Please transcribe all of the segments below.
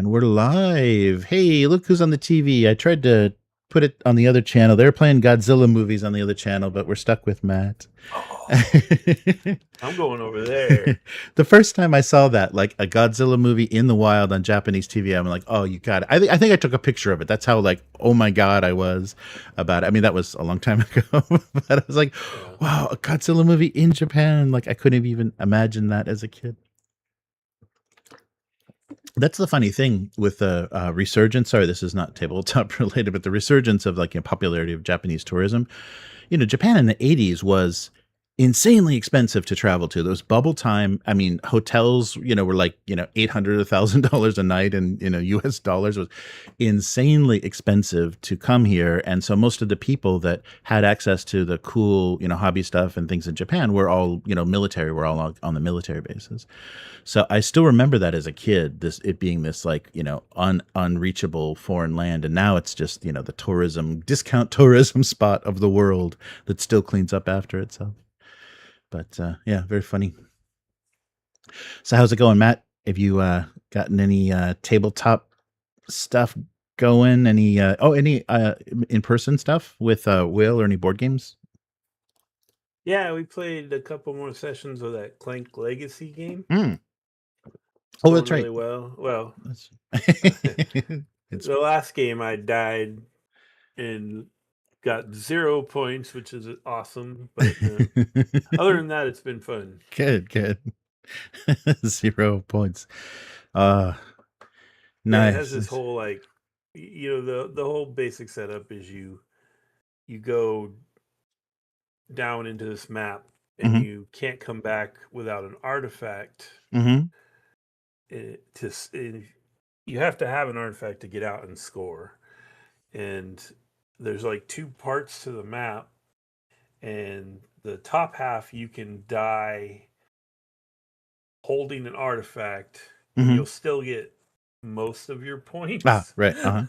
And we're live. Hey, look who's on the TV. I tried to put it on the other channel. They're playing Godzilla movies on the other channel, but we're stuck with Matt. Oh, I'm going over there. The first time I saw that, like a Godzilla movie in the wild on Japanese TV, I'm like, oh, you got it. I think I took a picture of it. That's how like, oh my God, I was about it. I mean, that was a long time ago, but I was like, Yeah. wow, a Godzilla movie in Japan. Like I couldn't have even imagined that as a kid. That's the funny thing with the resurgence. Sorry, this is not tabletop related, but the resurgence of like popularity of Japanese tourism. You know, Japan in the 80s was insanely expensive to travel to. There was bubble time. I mean, hotels, were like, $800, $1,000 a night, and, US dollars. Was insanely expensive to come here. And so most of the people that had access to the cool, hobby stuff and things in Japan were all, military. We're all on the military bases. So I still remember that as a kid, it being this like, unreachable foreign land. And now it's just, the discount tourism spot of the world that still cleans up after itself. But yeah, very funny. So how's it going, Matt? Have you gotten any tabletop stuff going? Any in-person stuff with Will, or any board games? Yeah, we played a couple more sessions of that Clank Legacy game. It's Oh, going that's right. really well. Well, It's the last game I died and got 0 points, which is awesome. But other than that, it's been fun. good. 0 points. Yeah, it has Nice. this whole like, the whole basic setup is you go down into this map and Mhm. you can't come back without an artifact. Mhm. You have to have an artifact to get out and score. And there's like 2 parts to the map, and the top half you can die holding an artifact, and Mhm. you'll still get most of your Ah, points. right. Uh-huh.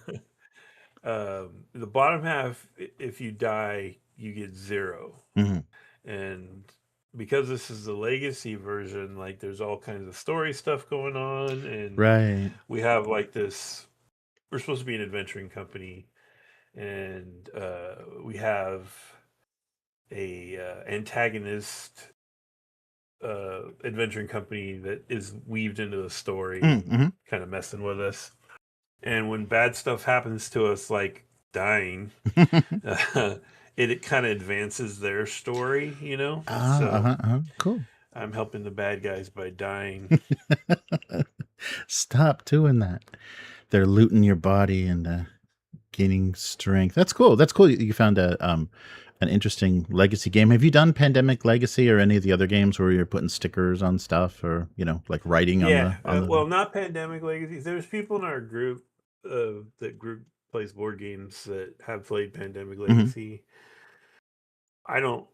The bottom half, if you die, you get 0. Mhm. And because this is the legacy version, like there's all kinds of story stuff going on, and Right. we have like this. We're supposed to be an adventuring company, and we have a antagonist adventuring company that is weaved into the story and Mhm. kind of messing with us. And when bad stuff happens to us, like dying, it kind of advances their story, So Cool. I'm helping the bad guys by dying. Stop doing that. They're looting your body and gaining strength. That's cool. That's cool. You found an interesting legacy game. Have you done Pandemic Legacy or any of the other games where you're putting stickers on stuff, or like writing on Yeah, the? well, not Pandemic Legacy. There's people in our group, that group plays board games that have played Pandemic Mhm. Legacy. I don't.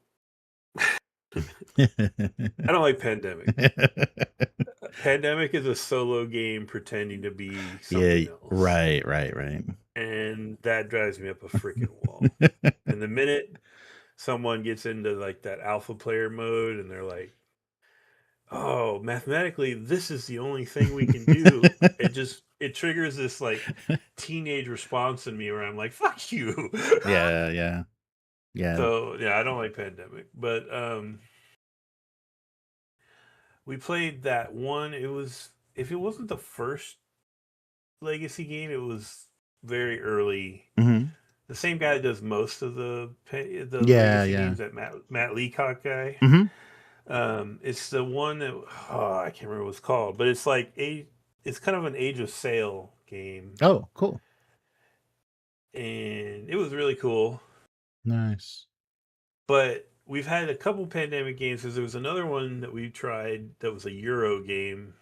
I don't like Pandemic. Pandemic is a solo game pretending to be Yeah. something else, Right. and that drives me up a freaking wall. And the minute someone gets into like that alpha player mode, and they're like, "Oh, mathematically, this is the only thing we can do," it triggers this like teenage response in me where I'm like, "Fuck you." Yeah. So yeah, I don't like Pandemic, but we played that one. It was, if it wasn't the first Legacy game, it was very early. Mhm. The same guy that does most of the Legacy Yeah. games, that Matt Leacock guy. Mhm. It's the one that, I can't remember what it's called, but it's like it's kind of an Age of Sail game, Oh, cool. and it was really cool. Nice. But we've had a couple Pandemic games, because there was another one that we tried that was a Euro game,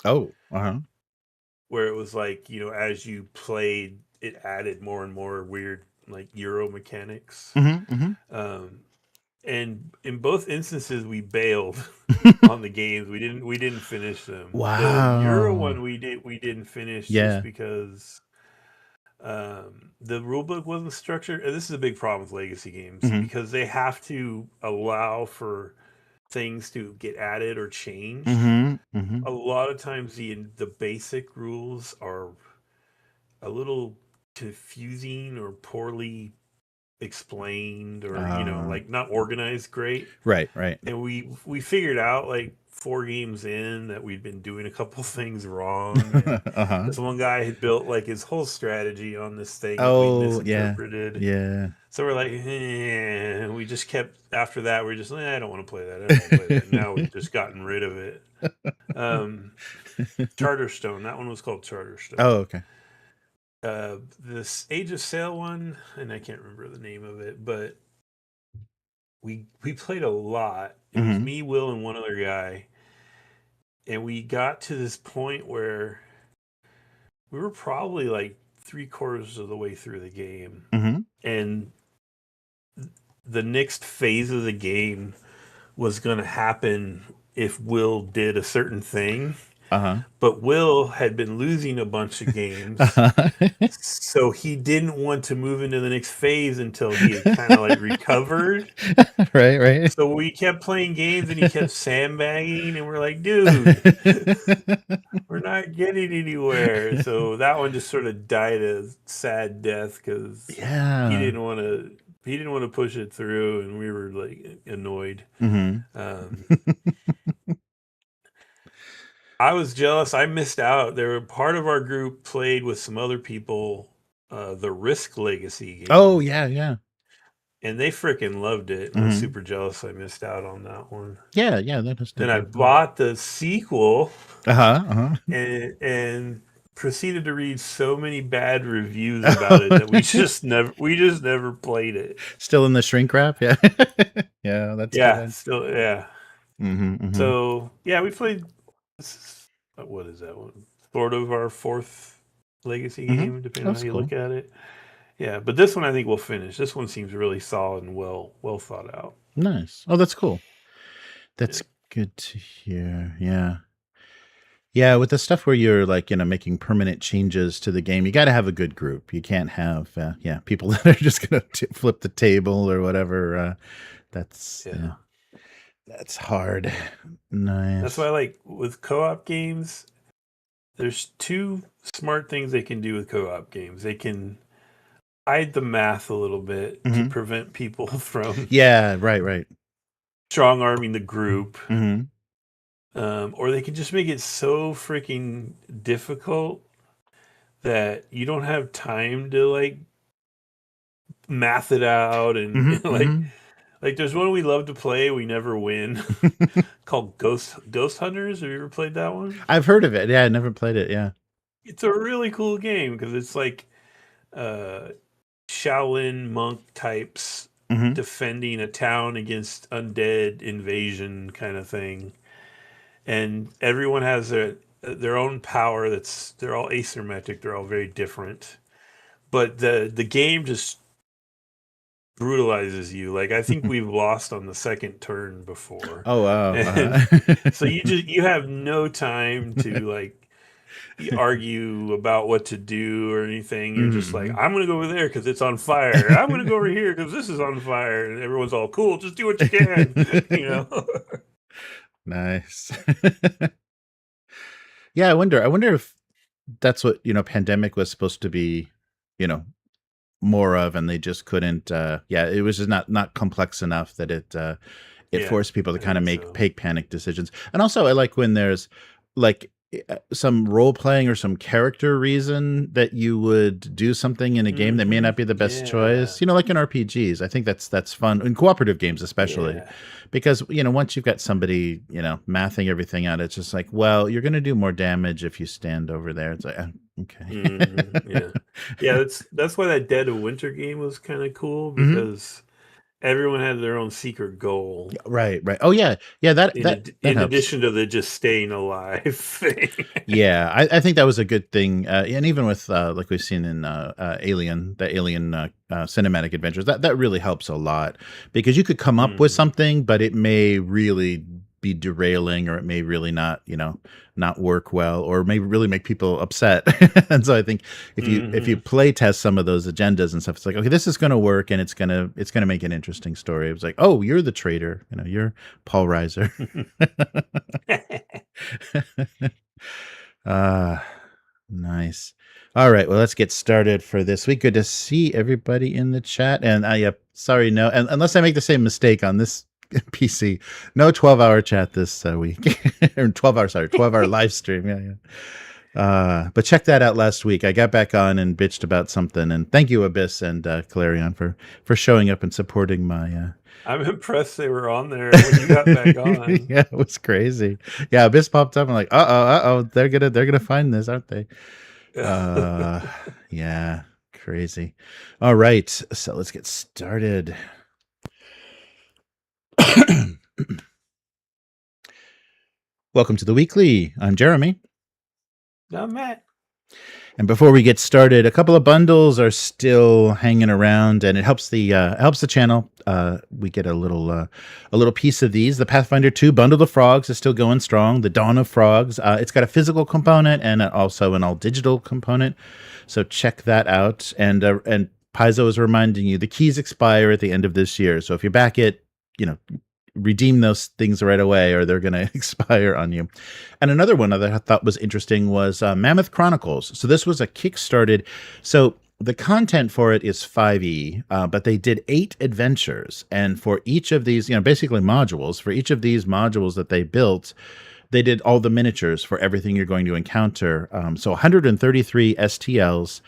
Oh, uh-huh. where it was like, as you played, it added more and more weird like Euro mechanics. Mhm. Um, and in both instances, we bailed Mhm. on the games. We didn't finish them. The Euro Wow. one we didn't finish just Yeah. because the rulebook wasn't structured. And this is a big problem with legacy games, Mhm. because they have to allow for things to get added or changed. Mm-hmm. A lot of times the basic rules are a little confusing or poorly explained, or like not organized great. Right, right. And we figured out like 4 games in that we'd been doing a couple things wrong, and this one guy had built like his whole strategy on this thing that we Oh, yeah. misinterpreted. Yeah. So we're like, we just kept, after that, we're just, I don't want to play that. I don't want to play that. Now we've just gotten rid of it. Charterstone, that one was called Charterstone. Oh, okay. This Age of Sail one, and I can't remember the name of it, but we played a lot. It was me, Will, and one other guy. And we got to this point where we were probably like 3/4 of the way through the game. And the next phase of the game was going to happen if Will did a certain thing. But Will had been losing a bunch of games, so he didn't want to move into the next phase until he had kind of like recovered. Right. So we kept playing games, and he kept sandbagging, and we're like, dude, we're not getting anywhere. So that one just sort of died a sad death because he didn't want to push it through, and we were like annoyed. I was jealous. I missed out. There were part of our group played with some other people, the Risk Legacy game. Oh, yeah. And they freaking loved it. I was super jealous I missed out on that one. Yeah, that is. Then I bought the sequel. And proceeded to read so many bad reviews about it that we just never played it. Still in the shrink wrap, yeah. That's good. Still, yeah. So yeah, we played. What is that one? Sort of our 4th Legacy game, depending on how you look at it. Yeah, but this one I think we'll finish. This one seems really solid and well thought out. Nice. Oh, that's cool. That's good to hear. Yeah. Yeah, with the stuff where you're like, making permanent changes to the game, you got to have a good group. You can't have, people that are just going to flip the table or whatever. That's hard. Nice. That's why, like, with co-op games, there's 2 smart things they can do with co-op games. They can hide the math a little bit to prevent people from right strong arming the group. Or they can just make it so freaking difficult that you don't have time to like math it out and like there's one we love to play, we never win, called Ghost Hunters. Have you ever played that one? I've heard of it. Yeah, I never played it. Yeah, it's a really cool game because it's like Shaolin monk types defending a town against undead invasion kind of thing. And everyone has their own power. They're all asymmetric. They're all very different. But the game just brutalizes you. Like I think we've lost on the second turn before. Oh wow! So you have no time to like argue about what to do or anything. You're just like, I'm gonna go over there because it's on fire. I'm gonna go over here because this is on fire. And everyone's all cool. Just do what you can. Nice. Yeah, I wonder if that's what, pandemic was supposed to be, more of, and they just couldn't, it was just not complex enough that it forced people to kind of make panic decisions. And also I like when there's like some role playing or some character reason that you would do something in a game that may not be the best choice, like in RPGs. I think that's fun in cooperative games, especially because, once you've got somebody, mathing everything out, it's just like, well, you're going to do more damage if you stand over there. It's like, okay. That's why that Dead of Winter game was kind of cool because everyone had their own secret goal. Right. Oh yeah. That in addition to the just staying alive thing. Yeah, I think that was a good thing, and even with like we've seen in Alien cinematic adventures, that really helps a lot because you could come up with something, but it may really be derailing, or it may really not, not work well, or may really make people upset. And so I think if you play test some of those agendas and stuff, it's like, okay, this is going to work, and it's going to make an interesting story. It was like, oh, you're the traitor, you're Paul Reiser. Nice. All right, well, let's get started for this week. Good to see everybody in the chat. And sorry, no, and unless I make the same mistake on this PC, no 12-hour chat this week. Or 12-hour live stream. Yeah. But check that out last week. I got back on and bitched about something. And thank you, Abyss and Clarion, for showing up and supporting my... I'm impressed they were on there when you got back on. Yeah, it was crazy. Yeah, Abyss popped up. I'm like, uh-oh, they're gonna find this, aren't they? Yeah, crazy. All right, so let's get started. Welcome to the weekly. I'm Jeremy. I'm Matt. And before we get started, a couple of bundles are still hanging around, and it helps the channel. We get a little piece of these. The Pathfinder 2 Bundle of Frogs is still going strong. The Dawn of Frogs. It's got a physical component and also an all digital component. So check that out. And Paizo is reminding you the keys expire at the end of this year. So if you back it, redeem those things right away, or they're going to expire on you. And another one that I thought was interesting was Mammoth Chronicles. So this was a Kickstarted. So the content for it is 5e, but they did 8 adventures. And for each of these, basically modules, for each of these modules that they built, they did all the miniatures for everything you're going to encounter. So 133 STLs.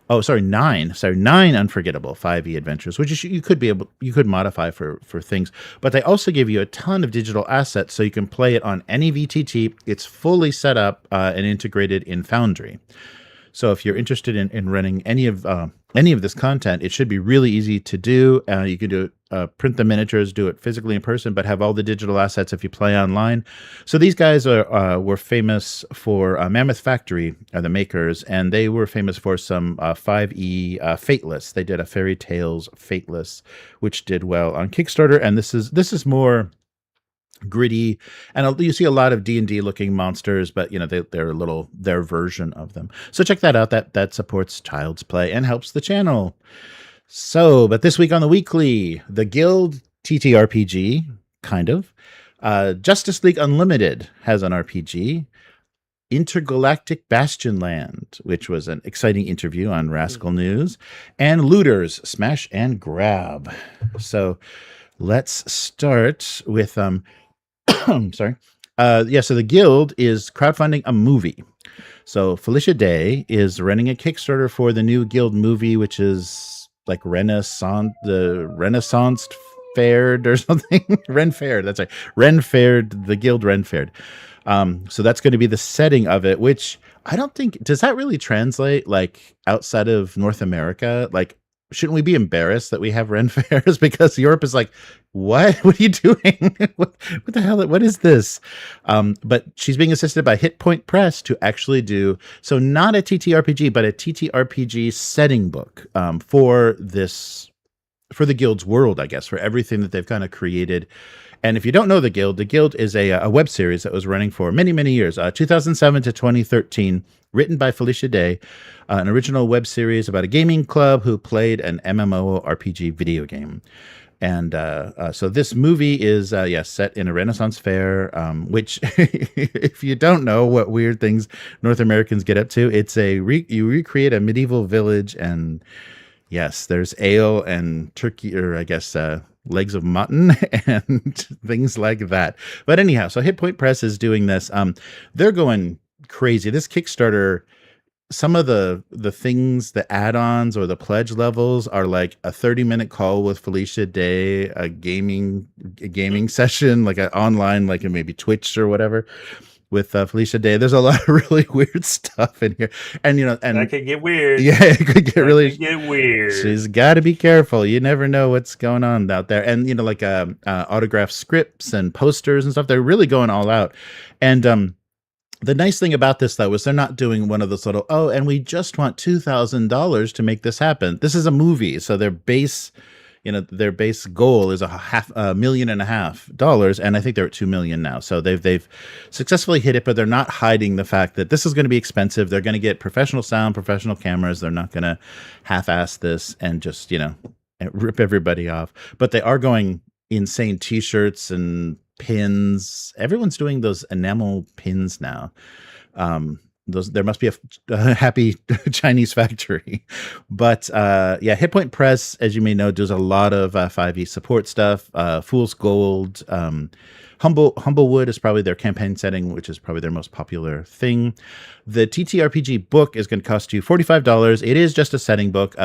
Oh, sorry, 9 unforgettable 5e adventures, which you could modify for things. But they also give you a ton of digital assets, so you can play it on any VTT. It's fully set up and integrated in Foundry. So if you're interested in running any of this content, it should be really easy to do. You can do it, print the miniatures, do it physically in person, but have all the digital assets if you play online. So these guys were famous for Mammoth Factory, the makers, and they were famous for some 5e Fateless. They did a Fairy Tales Fateless, which did well on Kickstarter, and this is more gritty, and you see a lot of D&D looking monsters, but they're their version of them. So check that out. That supports Child's Play and helps the channel. So, but this week on the weekly, the Guild TTRPG, kind of. Justice League Unlimited has an RPG. Intergalactic Bastionland, which was an exciting interview on Rascal News, and Looters Smash and Grab. So let's start with sorry. So the Guild is crowdfunding a movie. So Felicia Day is running a Kickstarter for the new Guild movie, which is like Renaissance Faire'd or something. Ren Faire'd, that's right. Ren Faire'd, the Guild Ren Faire'd. So that's going to be the setting of it, which I don't think, does that really translate like outside of North America? Like, shouldn't we be embarrassed that we have Ren Fairs? Because Europe is like, what are you doing? what the hell? What is this? But she's being assisted by Hit Point Press to actually do, so not a TTRPG, but a TTRPG setting book for the Guild's world, I guess, for everything that they've kind of created. And if you don't know the Guild is a web series that was running for many, many years, 2007 to 2013, written by Felicia Day, an original web series about a gaming club who played an MMORPG video game. And so this movie is, set in a Renaissance fair, which, if you don't know what weird things North Americans get up to, it's you recreate a medieval village, and yes, there's ale and turkey, or I guess legs of mutton and things like that. But anyhow, so Hit Point Press is doing this. They're going crazy. This Kickstarter, some of the things, the add-ons or the pledge levels are like a 30-minute call with Felicia Day, a gaming session, like an online, like maybe Twitch or whatever, with Felicia Day. There's a lot of really weird stuff in here, and and that could get weird. Yeah, it could get weird. She's got to be careful. You never know what's going on out there, and like autographed scripts and posters and stuff. They're really going all out, and the nice thing about this, though, is they're not doing one of those little, and we just want $2,000 to make this happen. This is a movie, so their base their base goal is $500,000 $1.5 million, and I think they're at 2 million now. So they've successfully hit it, but they're not hiding the fact that this is going to be expensive. They're going to get professional sound, professional cameras. They're not going to half-ass this and just rip everybody off. But they are going insane T-shirts and pins. Everyone's doing those enamel pins now. There must be a happy Chinese factory. But Hit Point Press, as you may know, does a lot of 5e support stuff. Fool's Gold, Humblewood is probably their campaign setting, which is probably their most popular thing. The TTRPG book is going to cost you $45. It is just a setting book,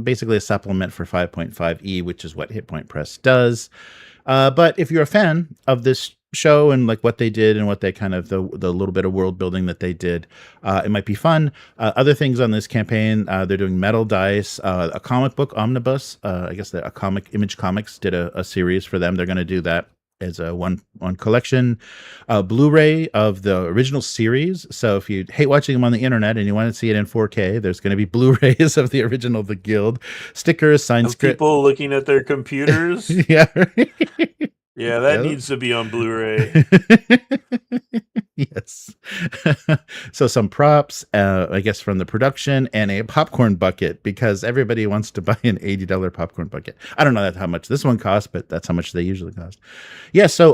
basically a supplement for 5.5e, which is what Hit Point Press does. But if you're a fan of this show and like what they did and what they kind of the little bit of world building that they did, it might be fun. Other things on this campaign, they're doing metal dice, a comic book omnibus. I guess Image Comics did a series for them. They're going to do that as a one collection, Blu-ray of the original series. So if you hate watching them on the internet and you want to see it in 4K, there's going to be Blu-rays of the original The Guild, stickers, signed script. People looking at their computers. Yeah. Yeah, that needs to be on Blu-ray. Yes. So some props, I guess, from the production, and a popcorn bucket, because everybody wants to buy an $80 popcorn bucket. I don't know how much this one costs, but that's how much they usually cost. Yeah, so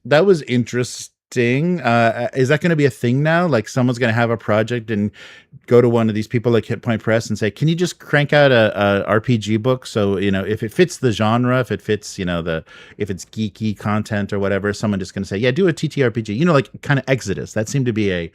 that was interesting. Is that going to be a thing now? Like someone's going to have a project and go to one of these people like Hit Point Press and say, can you just crank out a RPG book? So, if it fits the genre, if it fits, if it's geeky content or whatever, someone just going to say, yeah, do a TTRPG, like kind of Exodus. That seemed to be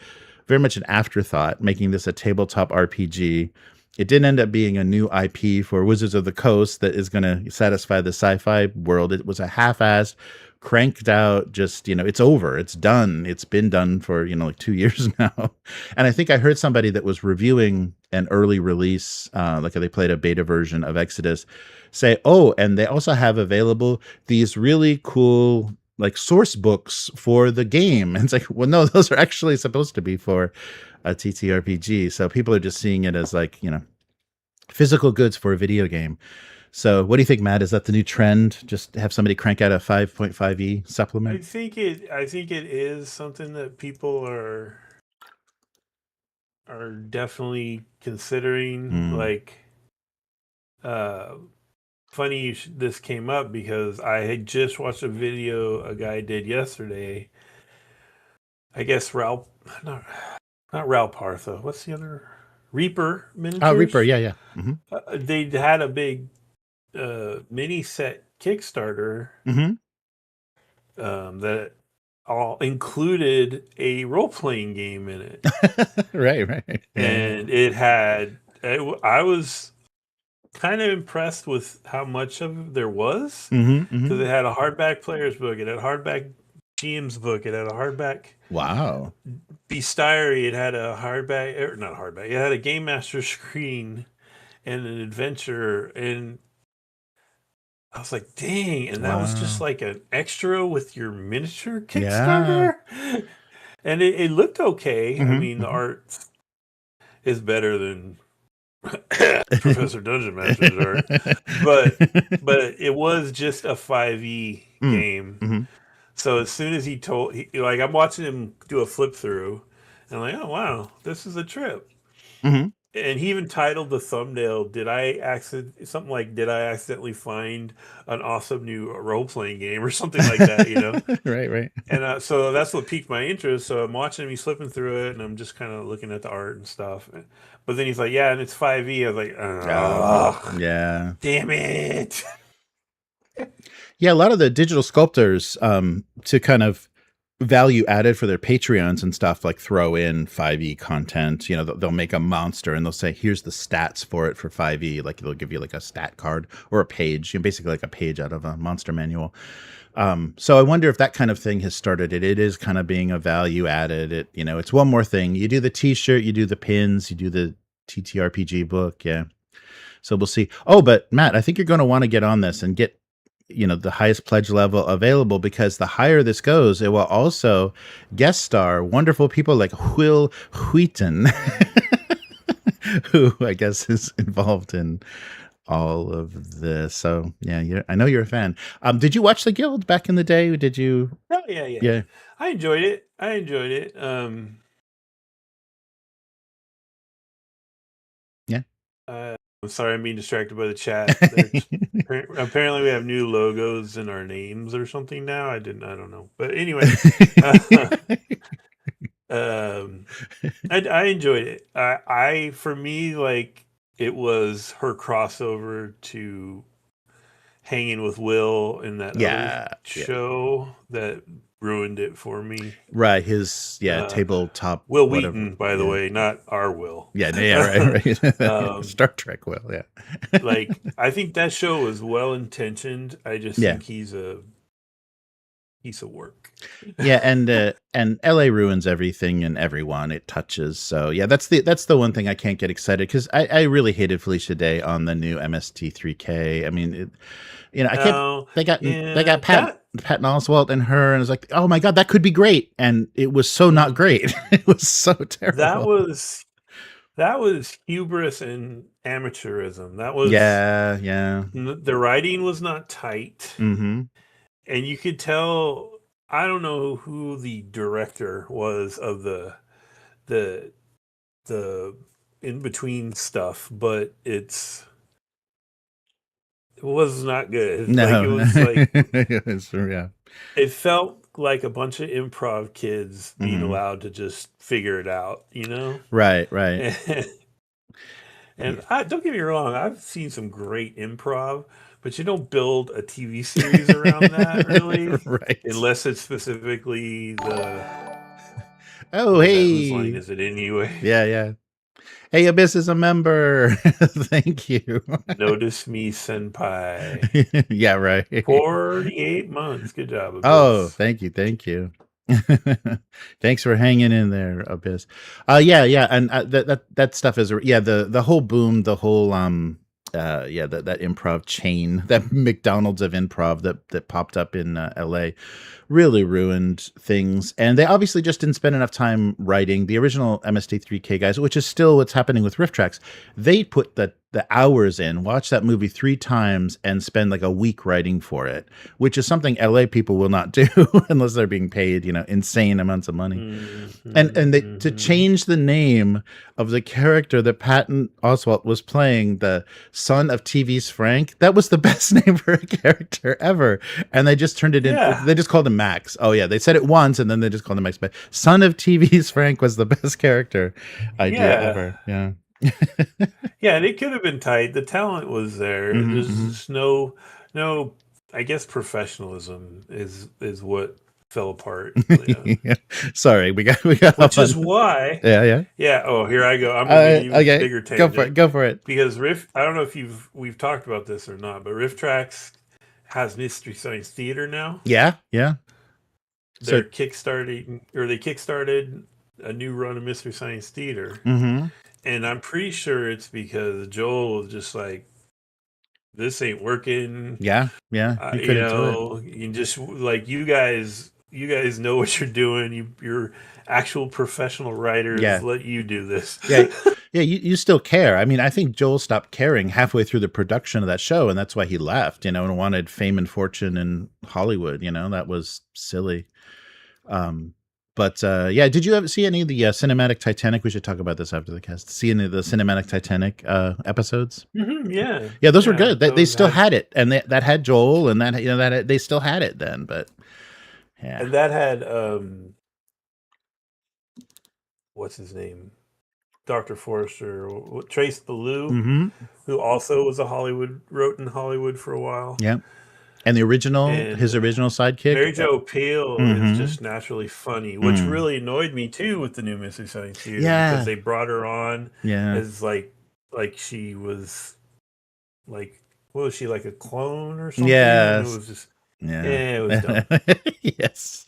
very much an afterthought, making this a tabletop RPG. It didn't end up being a new IP for Wizards of the Coast that is going to satisfy the sci-fi world. It was a half-assed, cranked out, just, it's over. It's done. It's been done for, like 2 years now. And I think I heard somebody that was reviewing an early release, like they played a beta version of Exodus, say, oh, and they also have available these really cool like source books for the game. And it's like, well, no, those are actually supposed to be for a TTRPG. So people are just seeing it as like, physical goods for a video game. So what do you think, Matt? Is that the new trend? Just have somebody crank out a 5.5e supplement? I think it is something that people are definitely considering. Like, funny this came up because I had just watched a video a guy did yesterday. I guess not Ralph Partha. What's the other? Reaper Miniatures. Oh, Reaper, yeah. Mm-hmm. They had a big mini set Kickstarter that all included a role-playing game in it. Right. And it had, I was kind of impressed with how much of there was, because it had a hardback player's book, it had a hardback GM's book, it had a hardback bestiary, it had a hardback, not hardback, it had a Game Master screen and an adventure, and I was like, dang, and that was just like an extra with your miniature Kickstarter? Yeah. And it looked okay. I mean, the art is better than Professor Dungeon Master's art. But it was just a 5e game. So as soon as I'm watching him do a flip through, and I'm like, oh, wow, this is a trip. And he even titled the thumbnail, did I accidentally find an awesome new role-playing game or something like that, Right. And so that's what piqued my interest. So I'm watching him, he's flipping through it, and I'm just kind of looking at the art and stuff. But then he's like, yeah, and it's 5e. I was like, oh, yeah. Damn it. Yeah, a lot of the digital sculptors, to kind of value added for their Patreons and stuff, like throw in 5e content. They'll make a monster and they'll say, here's the stats for it for 5e. Like they'll give you like a stat card or a page, basically like a page out of a monster manual. So I wonder if that kind of thing has started it. It is kind of being a value added. It's one more thing. You do the t-shirt, you do the pins, you do the TTRPG book. Yeah. So we'll see. Oh, but Matt, I think you're going to want to get on this and get the highest pledge level available, because the higher this goes, it will also guest star wonderful people like Will Wheaton, who I guess is involved in all of this. So yeah, I know you're a fan. Did you watch The Guild back in the day? Did you? Oh yeah. Yeah, I enjoyed it. yeah. I'm sorry, I'm being distracted by the chat. Apparently, we have new logos in our names or something now. I don't know. But anyway, um, I enjoyed it. For me, like, it was her crossover to Hanging with Will in that other Yeah, yeah. show that ruined it for me. Right. His tabletop Will whatever. Wheaton, by the Yeah. way, not our Will. Yeah, yeah, right. um, Star Trek will, yeah. like, I think that show was well intentioned. I just Yeah. think he's a piece of work. Yeah, and LA ruins everything and everyone it touches. So yeah, that's the one thing I can't get excited because I really hated Felicia Day on the new MST3K. I mean, I can't. No, They got yeah, Patton Oswalt and her, and it was like, oh my god, that could be great, and it was so not great. It was so terrible. That was hubris and amateurism. That was Yeah. the writing was not tight, Mm-hmm. and you could tell. I don't know who the director was of the the in between stuff, but it was not good. Like, it No, was like yeah. it felt like a bunch of improv kids being Mm-hmm. allowed to just figure it out, you know? Right. And don't get me wrong, I've seen some great improv, but you don't build a TV series around that, really, Right. unless it's specifically Oh, what was that? Whose line hey. is it anyway? Yeah. Hey, Abyss is a member. Thank you. Notice me, senpai. Yeah, right. 48 months. Good job, Oh, Abyss. thank you. Thanks for hanging in there, Abyss. Yeah, and that stuff is the whole boom, the whole that improv chain, that McDonald's of improv that popped up in L.A. really ruined things. And they obviously just didn't spend enough time writing. The original MST3K guys, which is still what's happening with Rift Tracks, they put the hours in, watch that movie 3 times, and spend like a week writing for it, which is something LA people will not do unless they're being paid, insane amounts of money. And they, to change the name of the character that Patton Oswalt was playing, the son of TV's Frank, that was the best name for a character ever. And they just turned it in. They just called him Max. Oh yeah, they said it once and then they just called him Max. But son of TV's Frank was the best character idea ever. Yeah. Yeah, and it could have been tight. The talent was there. There's just no, I guess professionalism is what fell apart. Yeah. Sorry, we got which is why. Yeah. Oh, here I go. I'm gonna give you a bigger tangent. Go for it. Because I don't know if we've talked about this or not, but Rift Tracks has Mystery Science Theater now. Yeah. They kickstarted a new run of Mystery Science Theater. And I'm pretty sure it's because Joel was just like, this ain't working. Yeah. You just like, you guys know what you're doing. You're actual professional writers. Let you do this. Yeah. You still care. I mean, I think Joel stopped caring halfway through the production of that show, and that's why he left. And wanted fame and fortune in Hollywood. That was silly. But did you ever see any of the cinematic Titanic? We should talk about this after the cast. See any of the cinematic Titanic episodes? Yeah, those were good. They still had it, and that had Joel, and that they still had it then. But yeah, and that had what's his name, Dr. Forrester, Trace Ballou, who also was wrote in Hollywood for a while. Yeah. And his original sidekick, Mary Jo Pehl, is just naturally funny, which really annoyed me too with the new Mystery Science Theater, because they brought her on as like she was like, what was she, like a clone or something? Yes. And it was just it was dumb. Yes.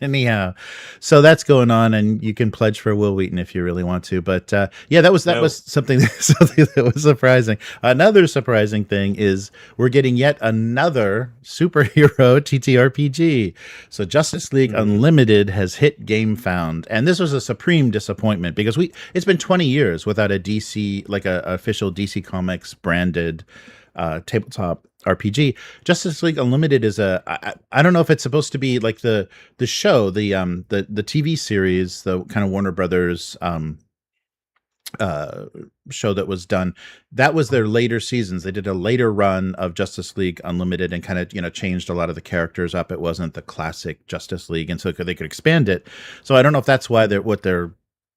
Anyhow, so that's going on, and you can pledge for Will Wheaton if you really want to. But yeah, that was No. something that was surprising. Another surprising thing is we're getting yet another superhero TTRPG. So Justice League Mhm. Unlimited has hit Gamefound, and this was a supreme disappointment because it's been 20 years without a DC, like a official DC Comics branded tabletop RPG. Justice League Unlimited is I don't know if it's supposed to be like the show, the TV series, the kind of Warner Brothers uh show that was done. That was their later seasons. They did a later run of Justice League Unlimited and kind of, changed a lot of the characters up. It wasn't the classic Justice League, and so they could expand it. So I don't know if that's why they're what they're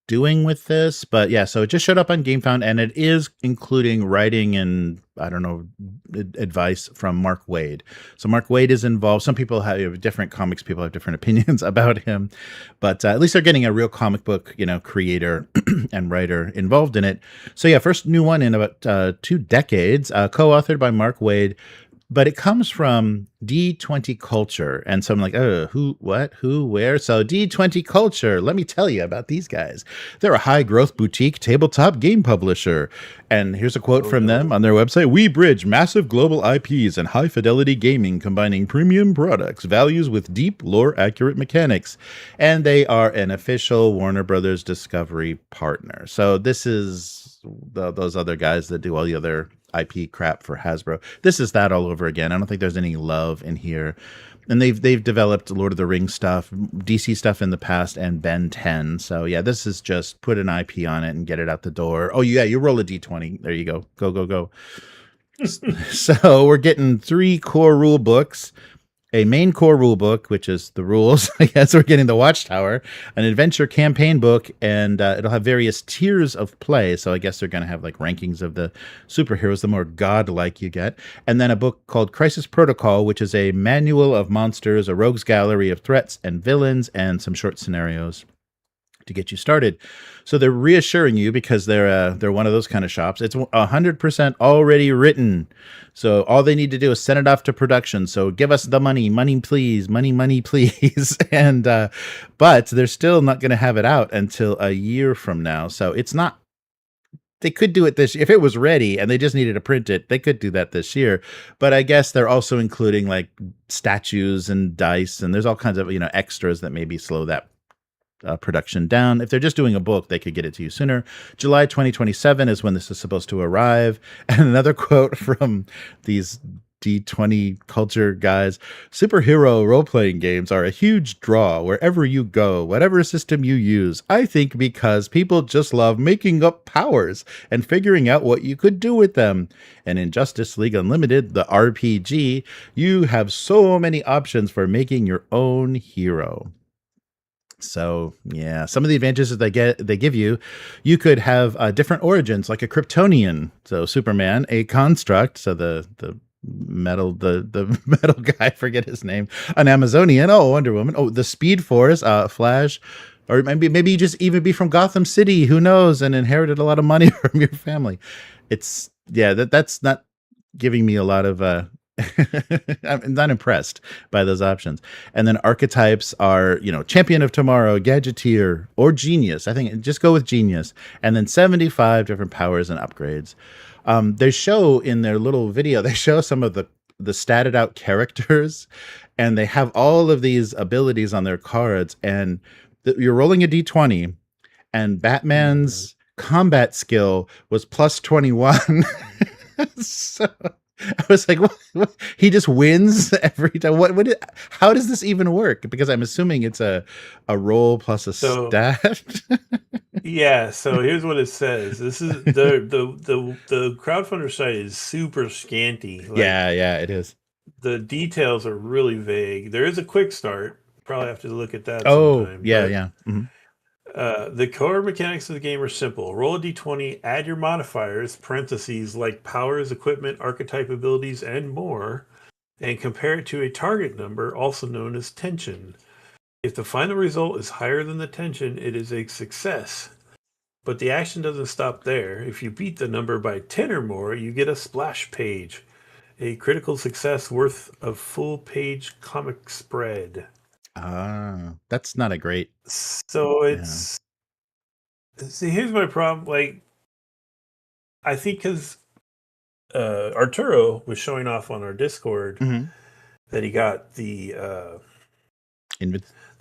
doing with this, but yeah, so it just showed up on GameFound, and it is including writing and I don't know advice from Mark Waid. So Mark Waid is involved. Some people have different comics. People have different opinions about him, but at least they're getting a real comic book, creator and writer involved in it. So yeah, first new one in about 2 decades, co-authored by Mark Waid, but it comes from D20 Culture. And so I'm like, oh, who, what, who, where? So D20 Culture, let me tell you about these guys. They're a high growth boutique tabletop game publisher. And here's a quote Oh from them no. on their website. We bridge massive global IPs and high fidelity gaming, combining premium products, values with deep lore accurate mechanics. And they are an official Warner Brothers Discovery partner. So this is those other guys that do all the other IP crap for Hasbro. This is that all over again. I don't think there's any love in here. And they've developed Lord of the Rings stuff, DC stuff in the past, and Ben 10. So yeah, this is just put an IP on it and get it out the door. Oh yeah, you roll a D20. There you go. Go go go. So we're getting 3 core rule books, a main core rule book, which is the rules. I guess we're getting the Watchtower, an adventure campaign book, and it'll have various tiers of play. So I guess they're going to have like rankings of the superheroes, the more godlike you get. And then a book called Crisis Protocol, which is a manual of monsters, a rogues gallery of threats and villains, and some short scenarios to get you started. So they're reassuring you because they're one of those kind of shops. It's 100% already written. So all they need to do is send it off to production. So give us the money, money please, money please. And but they're still not going to have it out until a year from now. So it's not. They could do it this if it was ready and they just needed to print it. They could do that this year, but I guess they're also including like statues and dice, and there's all kinds of extras that maybe slow that production down. If they're just doing a book, they could get it to you sooner. July 2027 is when this is supposed to arrive. And another quote from these D20 Culture guys: superhero role-playing games are a huge draw wherever you go, whatever system you use. I think because people just love making up powers and figuring out what you could do with them. And in Justice League Unlimited, the RPG, you have so many options for making your own hero. So yeah, some of the advantages that they give you, you could have different origins, like a Kryptonian, so Superman, a construct, so the metal the metal guy, I forget his name, an Amazonian, oh Wonder Woman, oh the Speed Force, Flash, or maybe you just even be from Gotham City, who knows, and inherited a lot of money from your family. It's yeah, that's not giving me a lot of I'm not impressed by those options. And then archetypes are, champion of tomorrow, gadgeteer, or genius. I think just go with genius. And then 75 different powers and upgrades. They show in their little video, they show some of the statted out characters, and they have all of these abilities on their cards. And you're rolling a d20, and Batman's combat skill was plus 21. So I was like, what? He just wins every time. How does this even work? Because I'm assuming it's a roll plus a So stat. yeah, so here's what it says. This is the crowdfunder site is super scanty. Like Yeah, it is. the details are really vague. There is a quick start. Probably have to look at that Oh, sometime. yeah, But yeah. Mhm. the core mechanics of the game are simple. Roll a d20, add your modifiers, parentheses, like powers, equipment, archetype abilities, and more, and compare it to a target number, also known as tension. If the final result is higher than the tension, it is a success. But the action doesn't stop there. If you beat the number by 10 or more, you get a splash page, a critical success worth a full page comic spread. That's not a great. So Yeah. see, here's my problem. Like, I think because Arturo was showing off on our Discord Mm-hmm. that he got the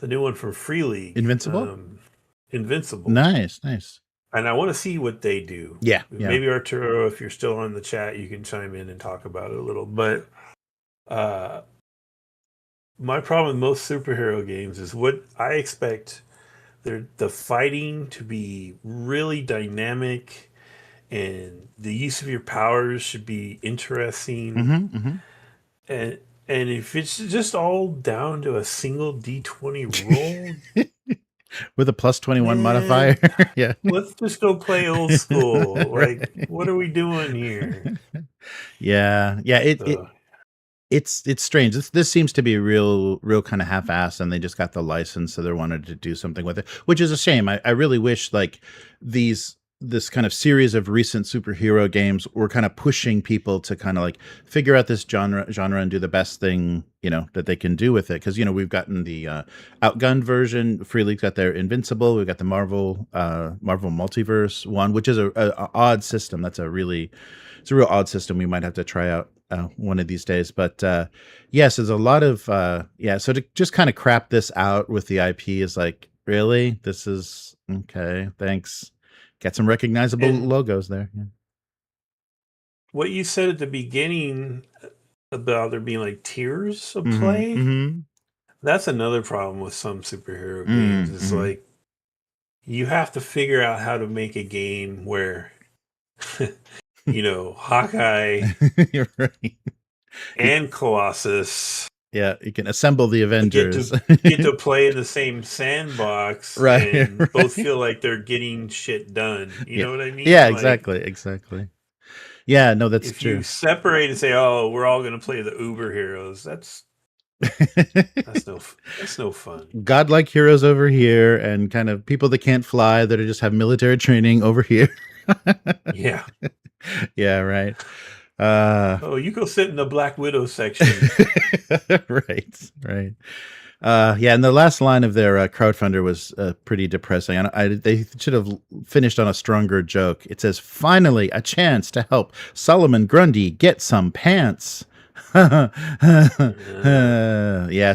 new one from Free League, Invincible. Invincible. Nice. And I want to see what they do. Yeah. Maybe Arturo, if you're still on the chat, you can chime in and talk about it a little. But my problem with most superhero games is what I expect the fighting to be really dynamic, and the use of your powers should be interesting. Mm-hmm. And if it's just all down to a single D20 roll, With a plus 21 man, modifier. Yeah. let's just go play old school. Like, what are we doing here? Yeah. It's strange. This seems to be real kind of half-assed, and they just got the license, so they wanted to do something with it, which is a shame. I really wish like this kind of series of recent superhero games were kind of pushing people to kind of like figure out this genre and do the best thing that they can do with it. Because we've gotten the outgunned version. Free League's got their Invincible. We've got the Marvel Multiverse one, which is a odd system. It's a real odd system. We might have to try out one of these days. But yes, there's a lot of so to just kind of crap this out with the IP is like, really? This is okay, thanks. Got some recognizable logos there. Yeah. What you said at the beginning about there being like tiers of play, that's another problem with some superhero games. It's like you have to figure out how to make a game where Hawkeye You're right. and Colossus, yeah, you can assemble the Avengers, get to play in the same sandbox, right? And right. both feel like they're getting shit done. You know what I mean? Yeah, like, exactly. Yeah, no, that's true. If you separate and say, "Oh, we're all going to play the Uber heroes," that's no fun. Godlike heroes over here, and kind of people that can't fly that just have military training over here. Yeah. Yeah, right. You go sit in the Black Widow section. right. Yeah, and the last line of their crowdfunder was pretty depressing. They should have finished on a stronger joke. It says, "Finally, a chance to help Solomon Grundy get some pants." Yeah,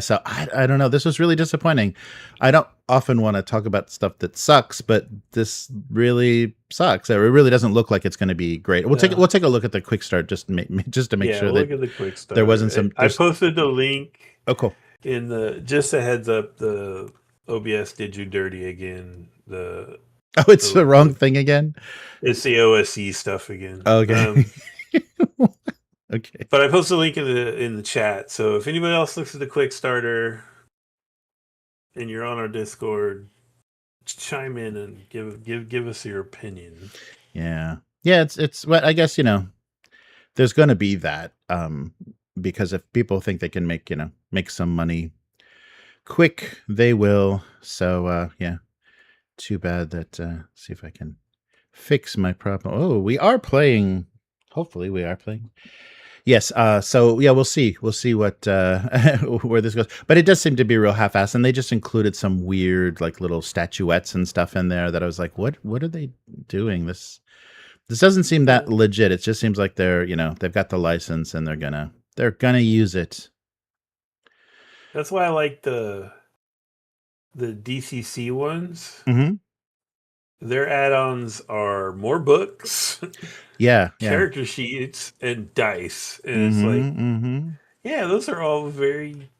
so I don't know. This was really disappointing. I don't often want to talk about stuff that sucks, but this really sucks. It really doesn't look like it's going to be great. We'll take a look at the quick start just to make sure that look at the quick start. There wasn't some. I posted the link. Oh, cool. In just a heads up, the OBS did you dirty again. It's the wrong thing again. It's the OSE stuff again. Okay. Okay. But I posted a link in the chat. So if anybody else looks at the quick starter and you're on our Discord, chime in and give us your opinion. Yeah. It's what I guess there's going to be that because if people think they can make some money quick, they will. So yeah. Too bad that. See if I can fix my problem. Oh, we are playing. Hopefully, we are playing. Yes. So yeah, we'll see. We'll see what where this goes. But it does seem to be real half-assed, and they just included some weird like little statuettes and stuff in there that I was like, what are they doing? This doesn't seem that legit. It just seems like they're they've got the license and they're gonna use it. That's why I like the DCC ones. Mm-hmm. Their add-ons are more books, character sheets, and dice. And it's like, yeah, those are all very,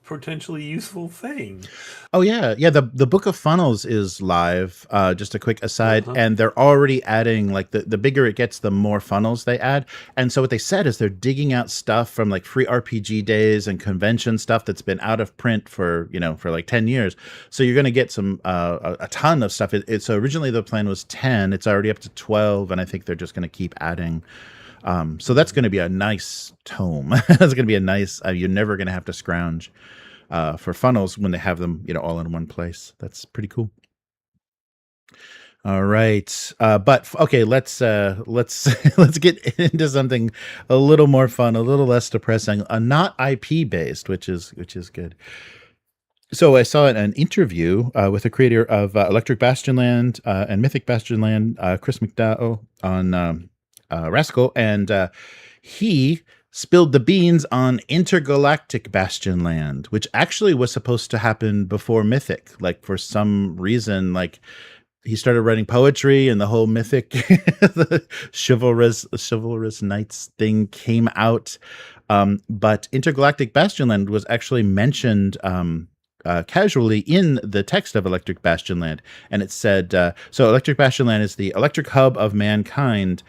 potentially useful things. Oh yeah. The Book of Funnels is live. Just a quick aside, and they're already adding like the bigger it gets, the more funnels they add. And so what they said is they're digging out stuff from like free RPG days and convention stuff that's been out of print for for like 10 years. So you're going to get some a ton of stuff. So originally the plan was 10. It's already up to 12, and I think they're just going to keep adding. So that's going to be a nice tome. That's going to be a nice. You're never going to have to scrounge for funnels when they have them, all in one place. That's pretty cool. All right, but okay, let's get into something a little more fun, a little less depressing, not IP based, which is good. So I saw an interview with the creator of Electric Bastionland and Mythic Bastionland, Chris McDowall, on Rascal, and he spilled the beans on Intergalactic Bastionland, which actually was supposed to happen before Mythic. Like for some reason, like he started writing poetry, and the whole Mythic, the chivalrous knights thing came out. But Intergalactic Bastionland was actually mentioned casually in the text of Electric Bastionland, and it said, "So Electric Bastionland is the electric hub of mankind."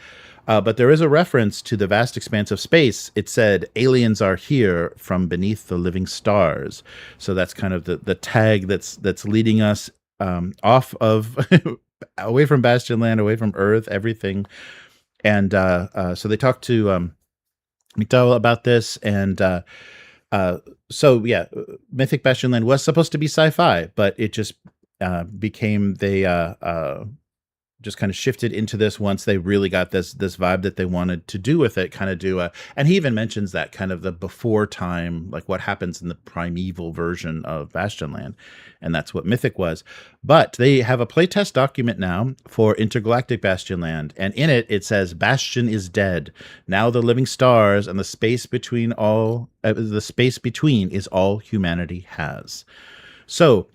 But there is a reference to the vast expanse of space. It said, "Aliens are here from beneath the living stars." So that's kind of the tag that's leading us off of away from Bastionland, away from Earth, everything. And so they talked to McDowall about this, and so yeah, Mythic Bastionland was supposed to be sci-fi, but it just became they just kind of shifted into this once they really got this vibe that they wanted to do with it, kind of do a, and he even mentions that kind of the before time, like what happens in the primeval version of Bastionland, and that's what Mythic was. But they have a playtest document now for Intergalactic Bastionland, and in it it says Bastion is dead. Now the living stars and the space between is all humanity has. So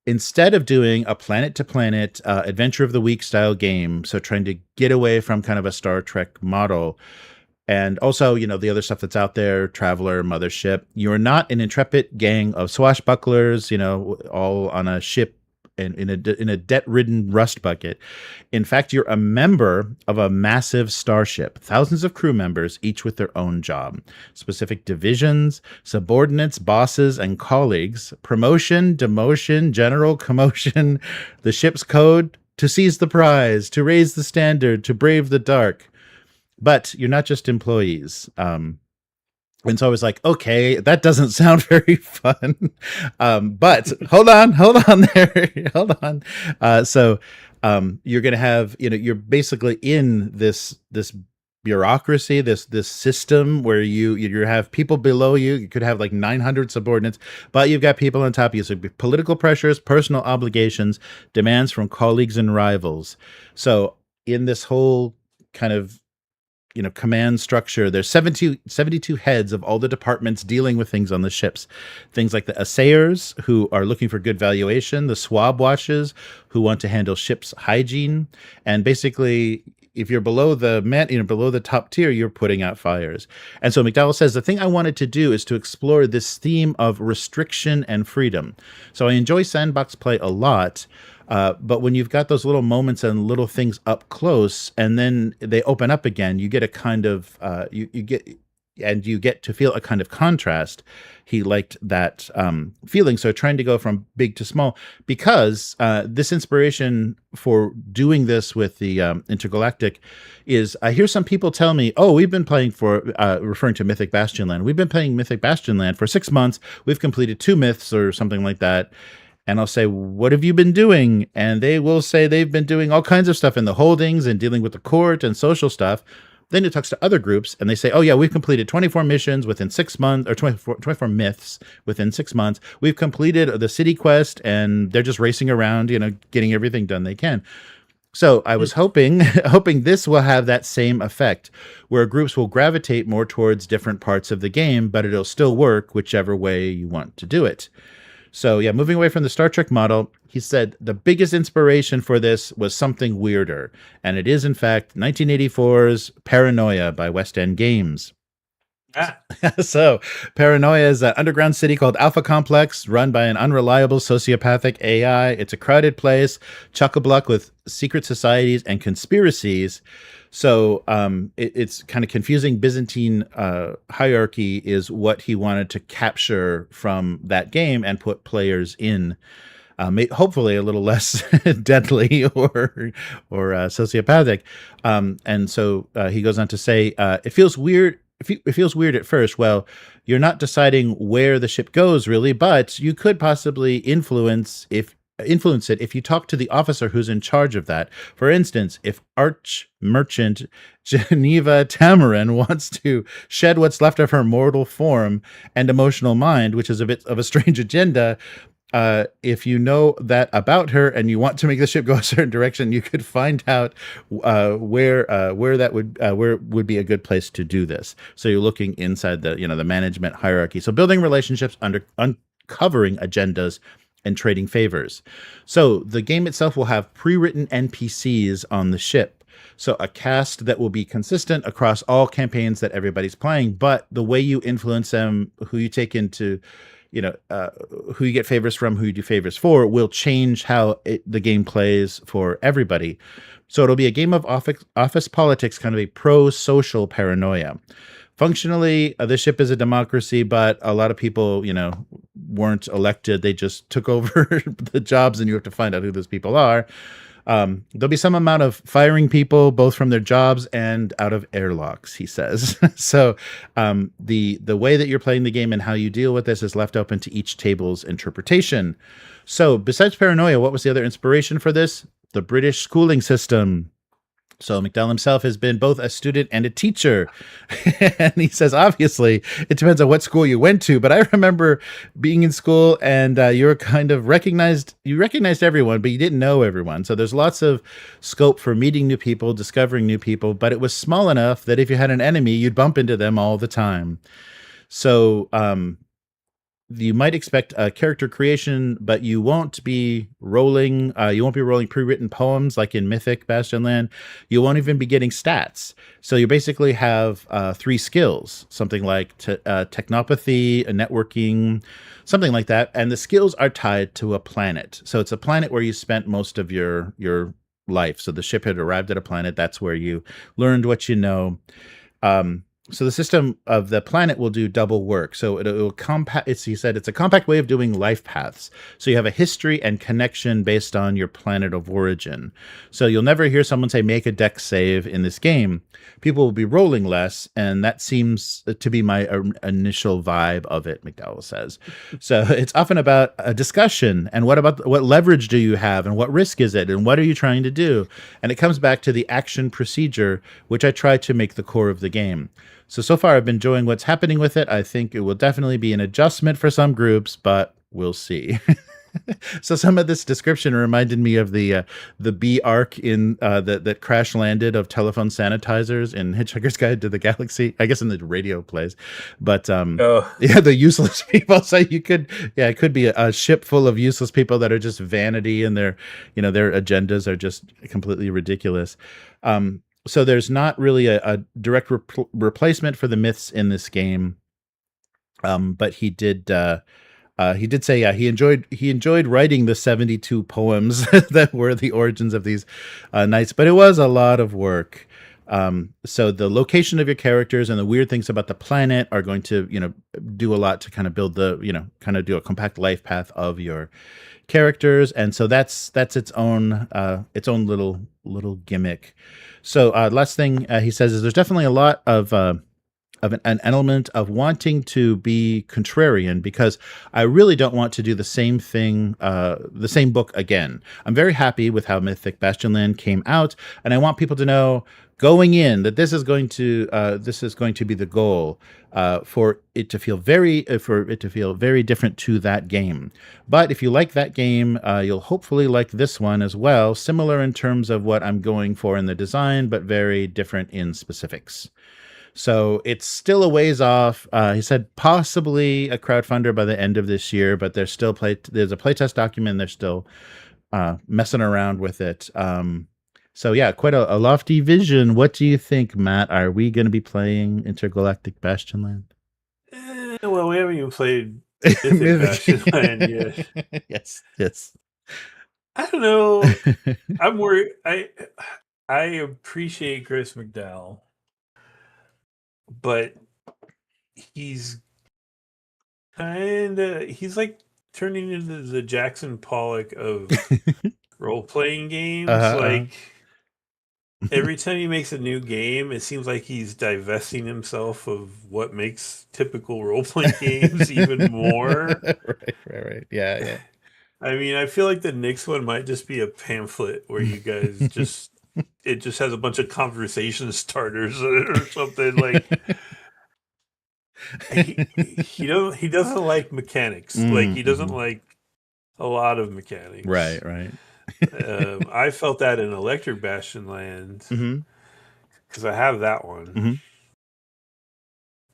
instead of doing a planet to planet adventure of the week style game, so trying to get away from kind of a Star Trek model, and also, you know, the other stuff that's out there, Traveler, Mothership, you're not an intrepid gang of swashbucklers, you know, all on a ship in a debt-ridden rust bucket. In fact, you're a member of a massive starship, thousands of crew members, each with their own job, specific divisions, subordinates, bosses, and colleagues, promotion, demotion, general commotion, the ship's code, to seize the prize, to raise the standard, to brave the dark. But you're not just employees. And so I was like, okay, that doesn't sound very fun. But hold on there. Hold on. So you're going to have, you know, you're basically in this bureaucracy, this system where you have people below you. You could have like 900 subordinates, but you've got people on top of you. So political pressures, personal obligations, demands from colleagues and rivals. So in this whole kind of, you know, command structure, there's 72 heads of all the departments dealing with things on the ships. Things like the assayers, who are looking for good valuation, the swab watches, who want to handle ship's hygiene, and basically, if you're below below the top tier, you're putting out fires. And so McDowall says, the thing I wanted to do is to explore this theme of restriction and freedom. So I enjoy sandbox play a lot, but when you've got those little moments and little things up close, and then they open up again, you get a kind of you get to feel a kind of contrast. He liked that feeling. So trying to go from big to small, because this inspiration for doing this with the Intergalactic is, I hear some people tell me, oh, we've been playing for, referring to Mythic Bastionland, we've been playing Mythic Bastionland for 6 months. We've completed 2 myths or something like that. And I'll say, what have you been doing? And they will say they've been doing all kinds of stuff in the holdings and dealing with the court and social stuff. Then it talks to other groups and they say, oh yeah, we've completed 24 missions within 6 months, or 24 myths within 6 months. We've completed the city quest, and they're just racing around, you know, getting everything done they can. So I was hoping this will have that same effect, where groups will gravitate more towards different parts of the game, but it'll still work whichever way you want to do it. So yeah, moving away from the Star Trek model, he said the biggest inspiration for this was something weirder, and it is in fact 1984's Paranoia by West End Games. So Paranoia is an underground city called Alpha Complex, run by an unreliable sociopathic AI. It's a crowded place, chock-a-block with secret societies and conspiracies. So it's kind of confusing. Byzantine hierarchy is what he wanted to capture from that game and put players in. Hopefully a little less deadly or sociopathic. And so he goes on to say, it feels weird. It feels weird at first. Well, you're not deciding where the ship goes, really, but you could possibly influence it if you talk to the officer who's in charge of that. For instance, if arch merchant Geneva Tamarin wants to shed what's left of her mortal form and emotional mind, which is a bit of a strange agenda, if you know that about her and you want to make the ship go a certain direction, you could find out where would be a good place to do this. So you're looking inside the management hierarchy. So building relationships, uncovering agendas, and trading favors. So the game itself will have pre-written NPCs on the ship. So a cast that will be consistent across all campaigns that everybody's playing, but the way you influence them, who you take into, who you get favors from, who you do favors for, will change how the game plays for everybody. So it'll be a game of office politics, kind of a pro-social Paranoia. Functionally, the ship is a democracy, but a lot of people, weren't elected. They just took over the jobs, and you have to find out who those people are. There'll be some amount of firing people, both from their jobs and out of airlocks, he says. So the way that you're playing the game and how you deal with this is left open to each table's interpretation. So besides Paranoia, what was the other inspiration for this? The British schooling system. So McDowall himself has been both a student and a teacher. And he says, obviously, it depends on what school you went to. But I remember being in school, and you were kind of you recognized everyone, but you didn't know everyone. So there's lots of scope for meeting new people, discovering new people. But it was small enough that if you had an enemy, you'd bump into them all the time. So you might expect a character creation, but you won't be rolling. You won't be rolling pre-written poems like in Mythic Bastionland. You won't even be getting stats. So you basically have 3 skills, something like technopathy, networking, something like that. And the skills are tied to a planet. So it's a planet where you spent most of your life. So the ship had arrived at a planet. That's where you learned what you know. So the system of the planet will do double work. So it will compact. He said it's a compact way of doing life paths. So you have a history and connection based on your planet of origin. So you'll never hear someone say make a dex save in this game. People will be rolling less, and that seems to be my initial vibe of it, McDowall says. So it's often about a discussion, and what leverage do you have, and what risk is it, and what are you trying to do? And it comes back to the action procedure, which I try to make the core of the game. So far I've been enjoying what's happening with it. I think it will definitely be an adjustment for some groups, but we'll see. So some of this description reminded me of the B arc in that crash landed of telephone sanitizers in Hitchhiker's Guide to the Galaxy. I guess in the radio plays, but yeah, the useless people. So it could be a ship full of useless people that are just vanity, and their agendas are just completely ridiculous. So there's not really a direct replacement for the myths in this game, but he did say he enjoyed writing the 72 poems that were the origins of these knights, but it was a lot of work. So the location of your characters and the weird things about the planet are going to do a lot to kind of build kind of do a compact life path of your characters, and so that's its own little gimmick. So last thing he says is there's definitely a lot of an element of wanting to be contrarian, because I really don't want to do the same thing, the same book again. I'm very happy with how Mythic Bastionland came out, and I want people to know going in that this is going to be the goal, for it to feel very different to that game. But if you like that game, you'll hopefully like this one as well, similar in terms of what I'm going for in the design, but very different in specifics. So it's still a ways off. He said possibly a crowdfunder by the end of this year, but there's a playtest document. They're still messing around with it. So yeah, quite a lofty vision. What do you think, Matt? Are we going to be playing Intergalactic Bastionland? Well, we haven't even played Mythic Bastionland yet. Yes. I don't know. I'm worried. I appreciate Chris McDowall, but he's like turning into the Jackson Pollock of role-playing games. Every time he makes a new game, it seems like he's divesting himself of what makes typical role-playing games even more. Right. Yeah. I mean, I feel like the next one might just be a pamphlet where you guys it just has a bunch of conversation starters or something. Like he doesn't like mechanics. Like he doesn't like a lot of mechanics. Right. I felt that in Electric Bastionland Mm-hmm. because I have that one, Mm-hmm.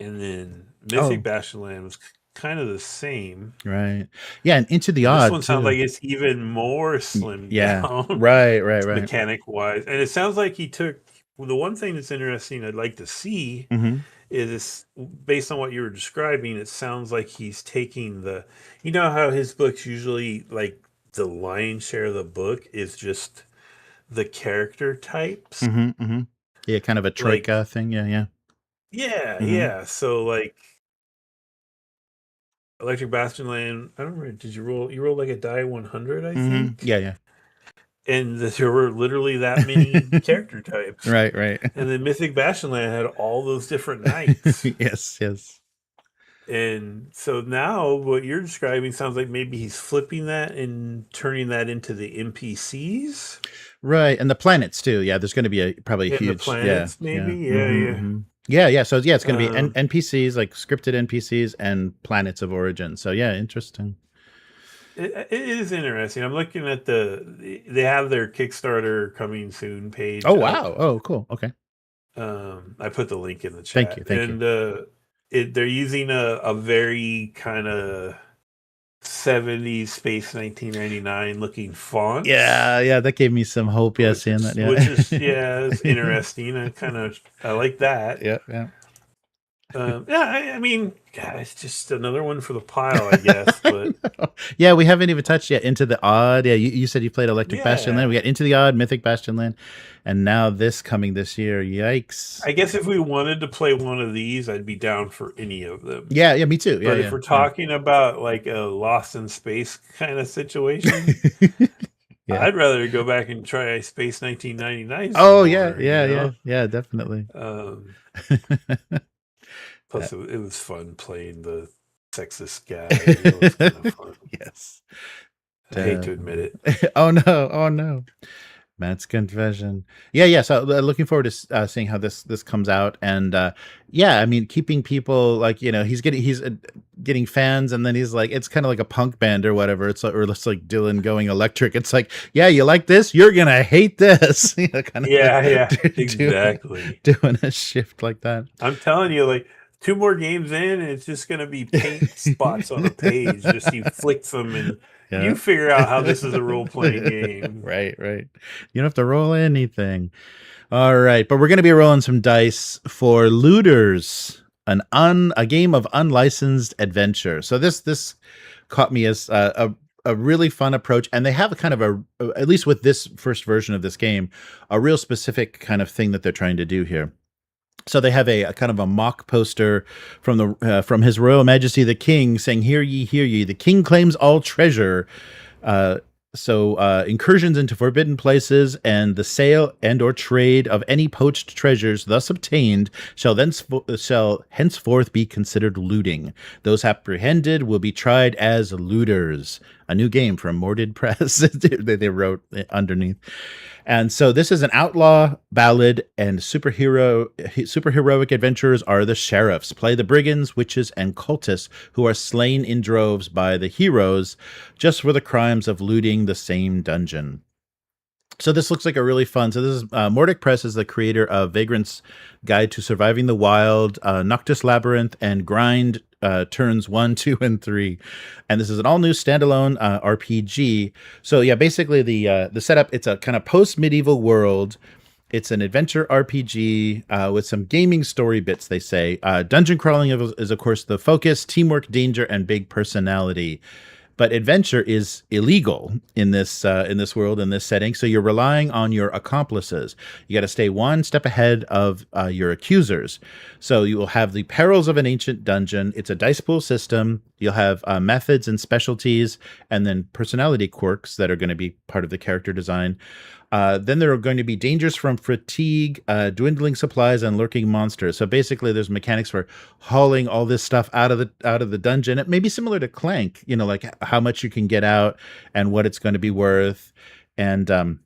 and then Mythic Oh, Bastionland was kind of the same. right. Yeah, and Into the And this Odd one sounds like too. it's even more slimmed Yeah. down Right. mechanic wise. And it sounds like he took the one thing that's interesting I'd like to see Mm-hmm. is based on what you were describing, it sounds like he's taking you know how his books usually like the lion's share of the book is just the character types. Mm-hmm. Mm-hmm. Yeah, kind of a Like, troika thing. Yeah. yeah. Mm-hmm. So like Electric Bastionland, I don't remember, did you roll? You rolled like a die 100, I Mm-hmm. think. Yeah. And there were literally that many character types. Right. And then Mythic Bastionland had all those different knights. Yes. And so now what you're describing sounds like maybe he's flipping that and turning that into the NPCs Right, and the planets too. Yeah, there's going to be probably a and the huge. Yeah. planets, maybe. Yeah, yeah. Mm-hmm. Yeah. So yeah, it's going to be Um, NPCs, like scripted NPCs and planets of origin. So yeah, interesting. it is interesting. I'm looking at they have their Kickstarter coming soon page Oh up. wow. Oh cool. Okay. I put the link in the Thank you. chat, Thank you. and they're using a very kind of 70s Space 1999 looking fonts, Yeah. That gave me some hope. Yeah, seeing that. yeah, it's interesting. I like that. Yeah. Yeah, I mean, yeah, it's just another one for the pile, I guess. But Yeah, we haven't even touched yet Into the Odd. Yeah, you said you played Electric Bastionland. yeah, We got Into the Odd, Mythic Bastionland, and now this coming this year. Yikes. I guess if we wanted to play one of these, I'd be down for any of them. Yeah, me too. But if Yeah. we're talking about like a Lost in Space kind of situation, Yeah. I'd rather go back and try Space 1999 some Oh more, yeah, definitely. Um, Uh, plus, it was fun playing the sexist guy. It was kind of fun. yes. I hate to admit it. Oh no. Matt's confession. Yeah. So looking forward to seeing how this comes out, and yeah, I mean, keeping people like he's getting fans, and then he's like, it's kind of like a punk band or whatever. It's like, or it's like Dylan going electric. It's like, yeah, you like this, you're gonna hate this. Kind of Yeah, exactly. doing a shift like that. I'm telling you, like 2 more games in, and it's just gonna be paint spots on a page. Just you flick them and Yeah. you figure out how this is a role playing game. Right. You don't have to roll anything. All right, but we're going to be rolling some dice for Looters, a game of unlicensed adventure. So this caught me as a really fun approach, and they have a kind of at least with this first version of this game, a real specific kind of thing that they're trying to do here. So they have a kind of a mock poster from His Royal Majesty the King saying, hear ye, the king claims all treasure." So incursions into forbidden places and the sale and or trade of any poached treasures thus obtained shall henceforth be considered looting. Those apprehended will be tried as looters. A new game from Mordid Press. They wrote underneath. And so this is an outlaw ballad, and superheroic adventurers are the sheriffs. Play the brigands, witches, and cultists who are slain in droves by the heroes just for the crimes of looting the same dungeon. So this looks like a really fun. So this is Mordic Press is the creator of Vagrant's Guide to Surviving the Wild, Noctis Labyrinth, and Grind turns 1, 2, and 3. And this is an all-new standalone RPG. So yeah, basically the setup, it's a kind of post-medieval world. It's an adventure RPG with some gaming story bits, they say. Dungeon crawling is, of course, the focus, teamwork, danger, and big personality. But adventure is illegal in this world, in this setting. So you're relying on your accomplices. You got to stay one step ahead of your accusers. So you will have the perils of an ancient dungeon. It's a dice pool system. You'll have methods and specialties, and then personality quirks that are going to be part of the character design. Then there are going to be dangers from fatigue, dwindling supplies, and lurking monsters. So basically, there's mechanics for hauling all this stuff out of the dungeon. It may be similar to Clank, like how much you can get out and what it's going to be worth. And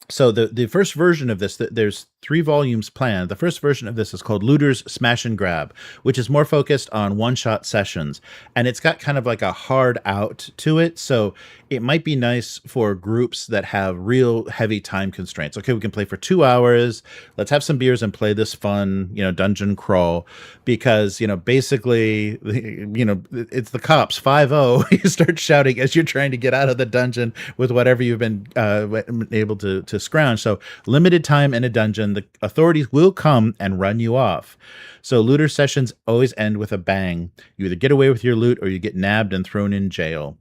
so the first version of this, there's 3 volumes planned. The first version of this is called Looters Smash and Grab, which is more focused on one-shot sessions. And it's got kind of like a hard out to it. So it might be nice for groups that have real heavy time constraints. Okay, we can play for 2 hours. Let's have some beers and play this fun, dungeon crawl. Because, basically, it's the cops, 5-0. You start shouting as you're trying to get out of the dungeon with whatever you've been able to scrounge. So limited time in a dungeon, the authorities will come and run you off. So looter sessions always end with a bang. You either get away with your loot or you get nabbed and thrown in jail.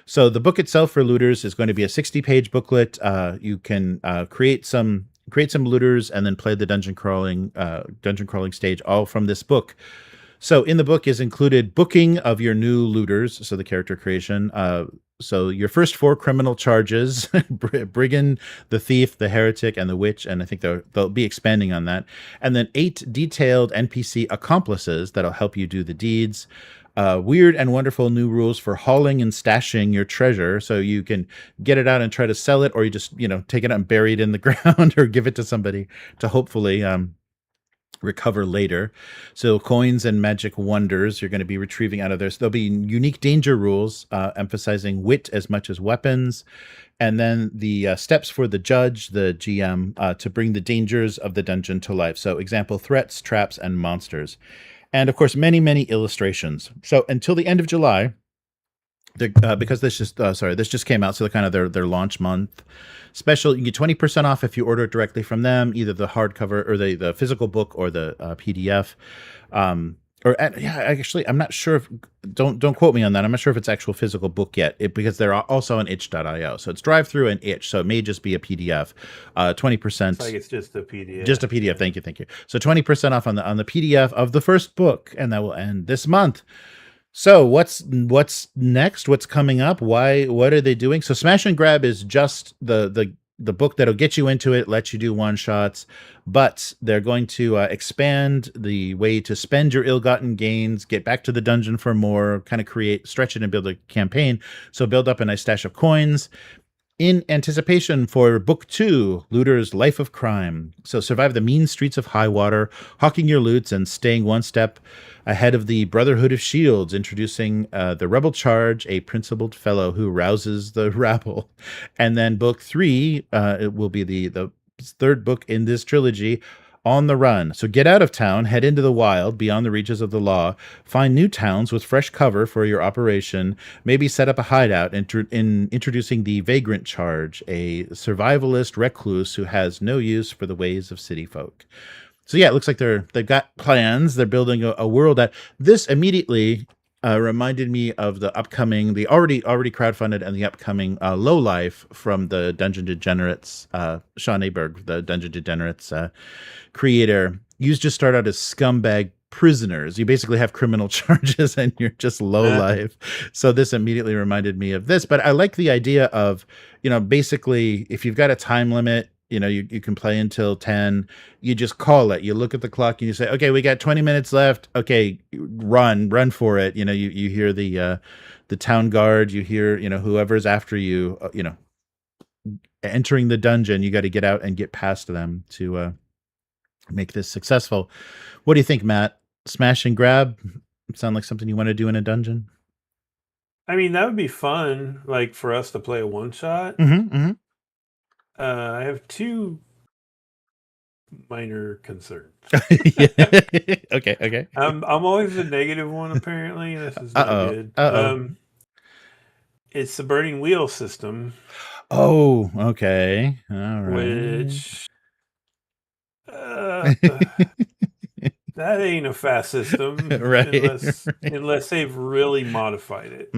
So the book itself for looters is going to be a 60-page booklet. You can create some looters and then play the dungeon crawling stage all from this book. So in the book is included booking of your new looters, so the character creation. So your first 4 criminal charges, brigand, the thief, the heretic, and the witch, and I think they'll be expanding on that. And then 8 detailed NPC accomplices that'll help you do the deeds. Weird and wonderful new rules for hauling and stashing your treasure, so you can get it out and try to sell it, or you just take it out and bury it in the ground, or give it to somebody to hopefully recover later. So coins and magic wonders you're going to be retrieving out of there. So there'll be unique danger rules emphasizing wit as much as weapons. And then the steps for the judge, the GM, to bring the dangers of the dungeon to life. So example, threats, traps, and monsters. And of course, many, many illustrations. So until the end of July, because this just came out, so kind of their launch month special, you get 20% off if you order it directly from them, either the hardcover or the physical book or the PDF. Actually, I'm not sure if don't quote me on that. I'm not sure if it's actual physical book yet, because they're also on itch.io. So it's drive through and itch, so it may just be a PDF. 20%. It's like it's just a PDF. Just a PDF. Thank you. So 20% off on the PDF of the first book, and that will end this month. So what's next? What's coming up? What are they doing? So Smash and Grab is just the book that'll get you into it, let you do one shots, but they're going to expand the way to spend your ill-gotten gains, get back to the dungeon for more, kind of stretch it and build a campaign. So build up a nice stash of coins in anticipation for Book 2, Looter's Life of Crime. So survive the mean streets of Highwater, hawking your loots and staying one step ahead of the Brotherhood of Shields, introducing the Rebel Charge, a principled fellow who rouses the rabble. And then Book 3, it will be the third book in this trilogy, On the Run. So get out of town, head into the wild, beyond the reaches of the law, find new towns with fresh cover for your operation, maybe set up a hideout in introducing the Vagrant Charge, a survivalist recluse who has no use for the ways of city folk. So yeah, it looks like they've got plans. They're building a world that this immediately reminded me of the already crowdfunded and the upcoming Low Life from the Dungeon Degenerates, Sean Aberg, the Dungeon Degenerates creator. You just start out as scumbag prisoners. You basically have criminal charges and you're just low life. So this immediately reminded me of this. But I like the idea of, basically if you've got a time limit, you can play until 10. You just call it. You look at the clock and you say, okay, we got 20 minutes left. Okay, run for it. You hear the town guard. You hear whoever's after you. Entering the dungeon. You got to get out and get past them to make this successful. What do you think, Matt? Smash and Grab sound like something you want to do in a dungeon? I mean, that would be fun, like for us to play a one shot. I have 2 minor concerns. Okay. I'm always the negative one, apparently. This is not good. It's the burning wheel system. Oh, okay. All right. Which that ain't a fast system, right? Unless they've really modified it.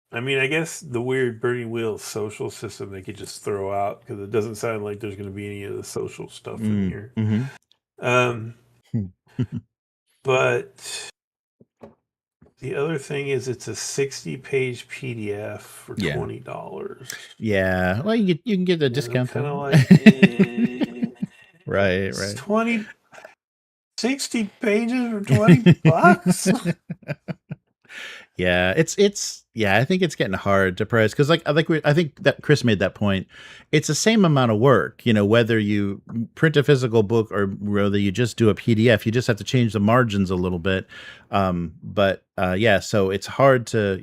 I mean, I guess the weird burning wheel social system they could just throw out, because it doesn't sound like there's going to be any of the social stuff in here. But the other thing is, it's a 60-page PDF for $20. Yeah, well, you can get a discount. Kind of like, right. 60 pages for $20. Yeah, I think it's getting hard to price because I think that Chris made that point. It's the same amount of work, whether you print a physical book or whether you just do a PDF. You just have to change the margins a little bit. But yeah, so it's hard to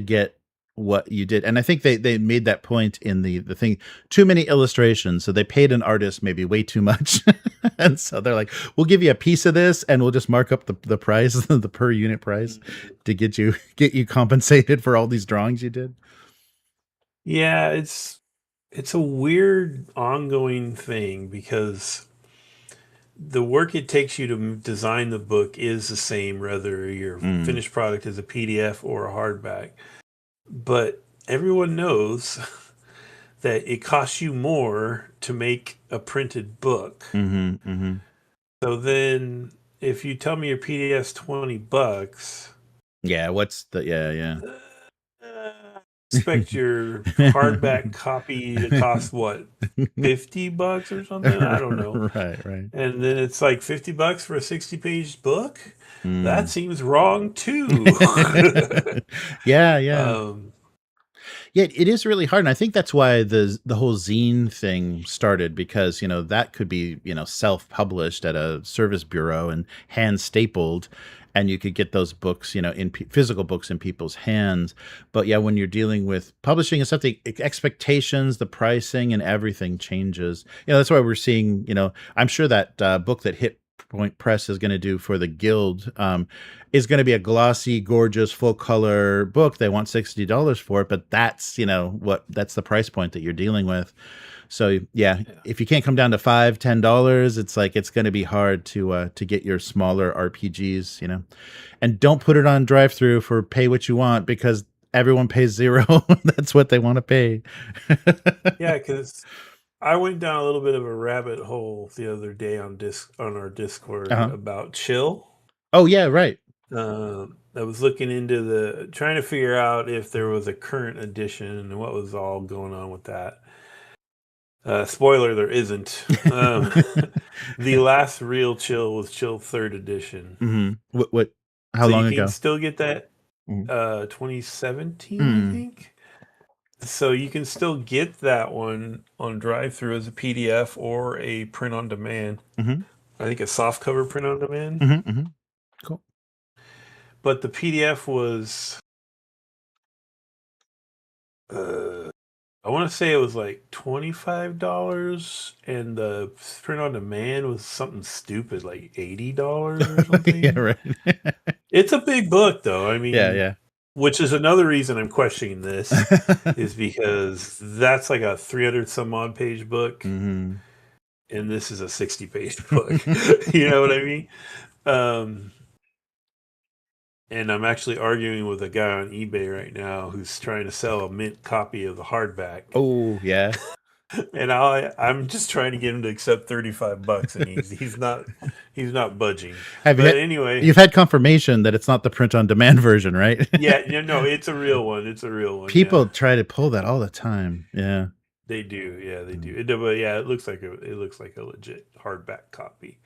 get what you did. And I think they made that point in the thing. Too many illustrations, so they paid an artist maybe way too much. And so they're like, we'll give you a piece of this and we'll just mark up the price, the per unit price to get you compensated for all these drawings you did. Yeah, it's a weird ongoing thing because the work it takes you to design the book is the same whether your finished product is a PDF or a hardback. But everyone knows that it costs you more to make a printed book. So then if you tell me your PDF's $20, yeah, yeah. Expect your hardback copy to cost what, $50 or something? I don't know. Right. And then it's like $50 for a 60-page book. That seems wrong too. Yeah. Yeah, it is really hard, and I think that's why the whole zine thing started because that could be self-published at a service bureau and hand stapled, and you could get those books in physical books in people's hands. But yeah, when you're dealing with publishing and stuff, the expectations, the pricing, and everything changes. That's why we're seeing. I'm sure that book that Hit Point Press is going to do for the Guild is going to be a glossy, gorgeous, full color book. They want $60 for it, but that's that's the price point that you're dealing with. So yeah, if you can't come down to $5-10, it's like it's going to be hard to get your smaller RPGs. And don't put it on drive-through for pay what you want because everyone pays $0. That's what they want to pay. Yeah, because I went down a little bit of a rabbit hole the other day on our Discord about chill. Oh yeah, right. I was looking into trying to figure out if there was a current edition and what was all going on with that. Spoiler, there isn't. The last real chill was Chill 3rd edition. What? How long you ago? can still get that. 2017, I think. So you can still get that one on drive-through as a PDF or a print on demand. I think a soft cover print on demand. Cool. But the PDF was, I want to say it was like $25, and the print on demand was something stupid like $80 or something. Yeah, right. It's a big book, though. I mean, yeah. Which is another reason I'm questioning this, is because that's like a 300 some odd page book, and this is a 60-page book. You know what I mean? And I'm actually arguing with a guy on eBay right now who's trying to sell a mint copy of the hardback. Oh, yeah. And I'm just trying to get him to accept $35, and he's not budging. Anyway, you've had confirmation that it's not the print on demand version, right? Yeah, no, it's a real one. It's a real one. People try to pull that all the time. Yeah, they do. Yeah, they do. But yeah, it looks like a legit hardback copy.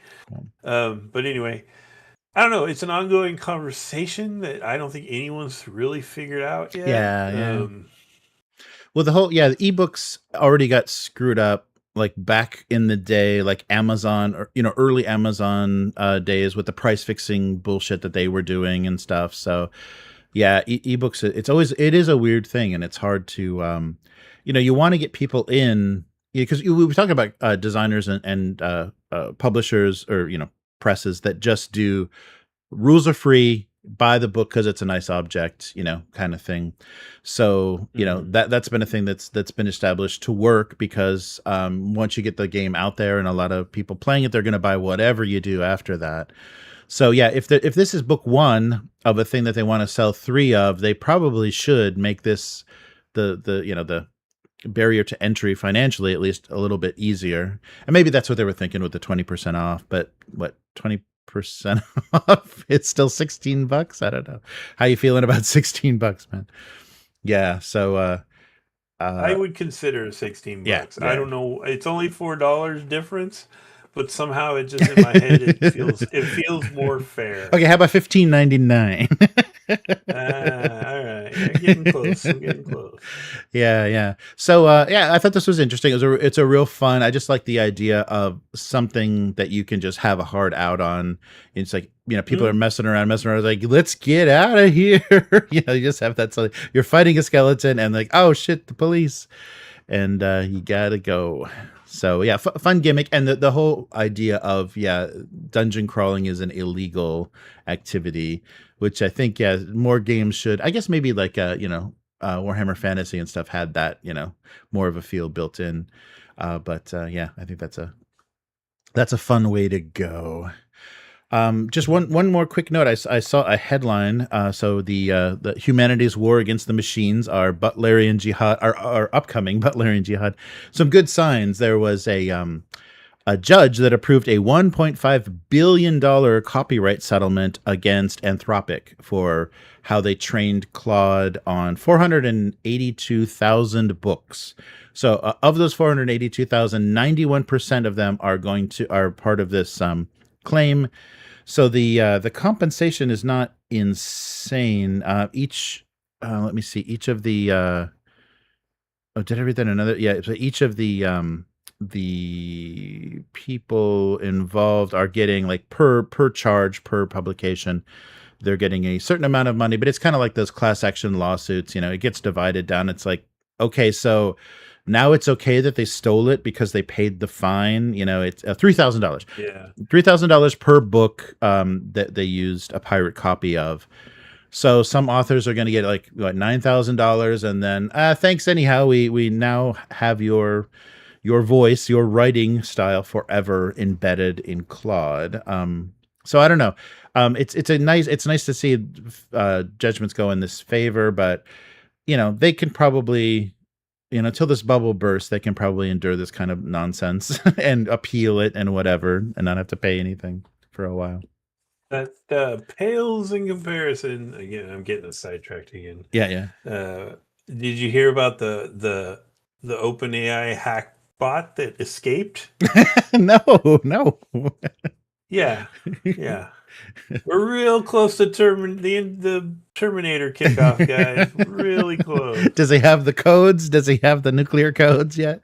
But anyway, I don't know. It's an ongoing conversation that I don't think anyone's really figured out yet. Yeah. Well, the ebooks already got screwed up like back in the day, like Amazon or early Amazon days with the price fixing bullshit that they were doing and stuff. So yeah, ebooks, it is a weird thing, and it's hard to you want to get people in because we were talking about designers and publishers or presses that just do rules are free, buy the book because it's a nice object, kind of thing. So that's been a thing that's been established to work because once you get the game out there and a lot of people playing it, they're going to buy whatever you do after that. So yeah, if this is book one of a thing that they want to sell 3 of, they probably should make this the barrier to entry financially at least a little bit easier. And maybe that's what they were thinking with the 20% off. But what, 20% off? It's still $16. I don't know. How you feeling about $16, man? Yeah. So I would consider $16. Yeah. I don't know. It's only $4 difference, but somehow it just in my head it feels more fair. Okay, how about $15.99? All right, yeah, getting close. We're getting close. Yeah. So yeah, I thought this was interesting. It's a real fun. I just like the idea of something that you can just have a hard out on. It's like, people are messing around, like, let's get out of here. You just have that. So you're fighting a skeleton and like, oh shit, the police, and you gotta go. So yeah, fun gimmick, and the whole idea of dungeon crawling is an illegal activity, which I think more games should. I guess maybe like Warhammer Fantasy and stuff had that more of a feel built in. But yeah, I think that's a fun way to go. Just one more quick note. I saw a headline. So the humanity's war against the machines, our Butlerian jihad, our upcoming Butlerian jihad. Some good signs. There was a judge that approved a $1.5 billion copyright settlement against Anthropic for how they trained Claude on 482,000 books. So of those 482,000, 91% of them are part of this claim. So the compensation is not insane. Let me see. Each of the did I read that in another? Yeah. So each of the people involved are getting like per charge per publication. They're getting a certain amount of money, but it's kind of like those class action lawsuits. It gets divided down. It's like, okay, so now it's okay that they stole it because they paid the fine. It's $3,000. Yeah, $3,000 per book that they used a pirate copy of. So some authors are going to get like $9,000, and then thanks anyhow. We now have your voice, your writing style forever embedded in Claude. So I don't know. It's nice to see judgments go in this favor, but they can probably. Until this bubble bursts, they can probably endure this kind of nonsense and appeal it and whatever, and not have to pay anything for a while. that pales in comparison. Again, I'm getting sidetracked again. Yeah. Did you hear about the OpenAI hack bot that escaped? No. Yeah. We're real close to the Terminator kickoff, guys. Really close. Does he have the codes? Does he have the nuclear codes yet?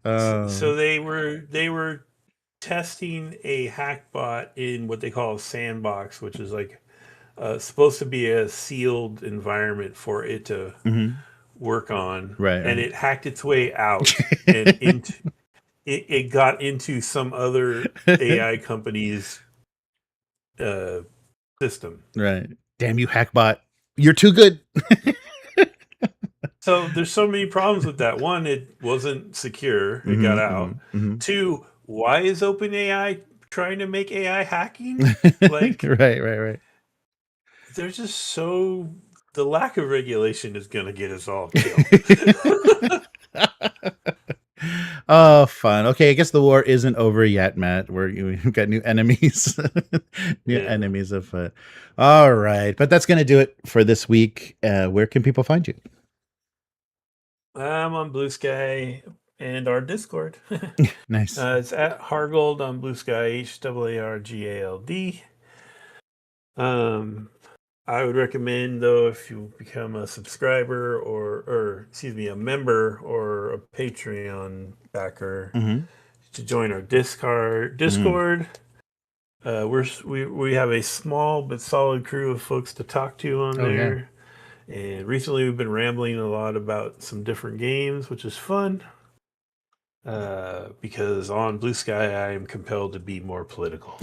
So they were testing a hack bot in what they call a sandbox, which is like supposed to be a sealed environment for it to work on. Right. And it hacked its way out and into it got into some other AI company's system. Right. Damn you, hackbot. You're too good. So there's so many problems with that. One, it wasn't secure. It got out. Two, why is OpenAI trying to make AI hacking? Like, right. They're just the lack of regulation is going to get us all killed. Oh, fun. Okay, I guess the war isn't over yet, Matt. We've got new enemies, enemies afoot. All right, but that's going to do it for this week. Where can people find you? I'm on Blue Sky and our Discord. Nice. It's at Hargold on Blue Sky, HARGALD. I would recommend, though, if you become a subscriber or a member or a Patreon backer, to join our Discord. We have a small but solid crew of folks to talk to on there. And recently we've been rambling a lot about some different games, which is fun. Because on Blue Sky, I am compelled to be more political.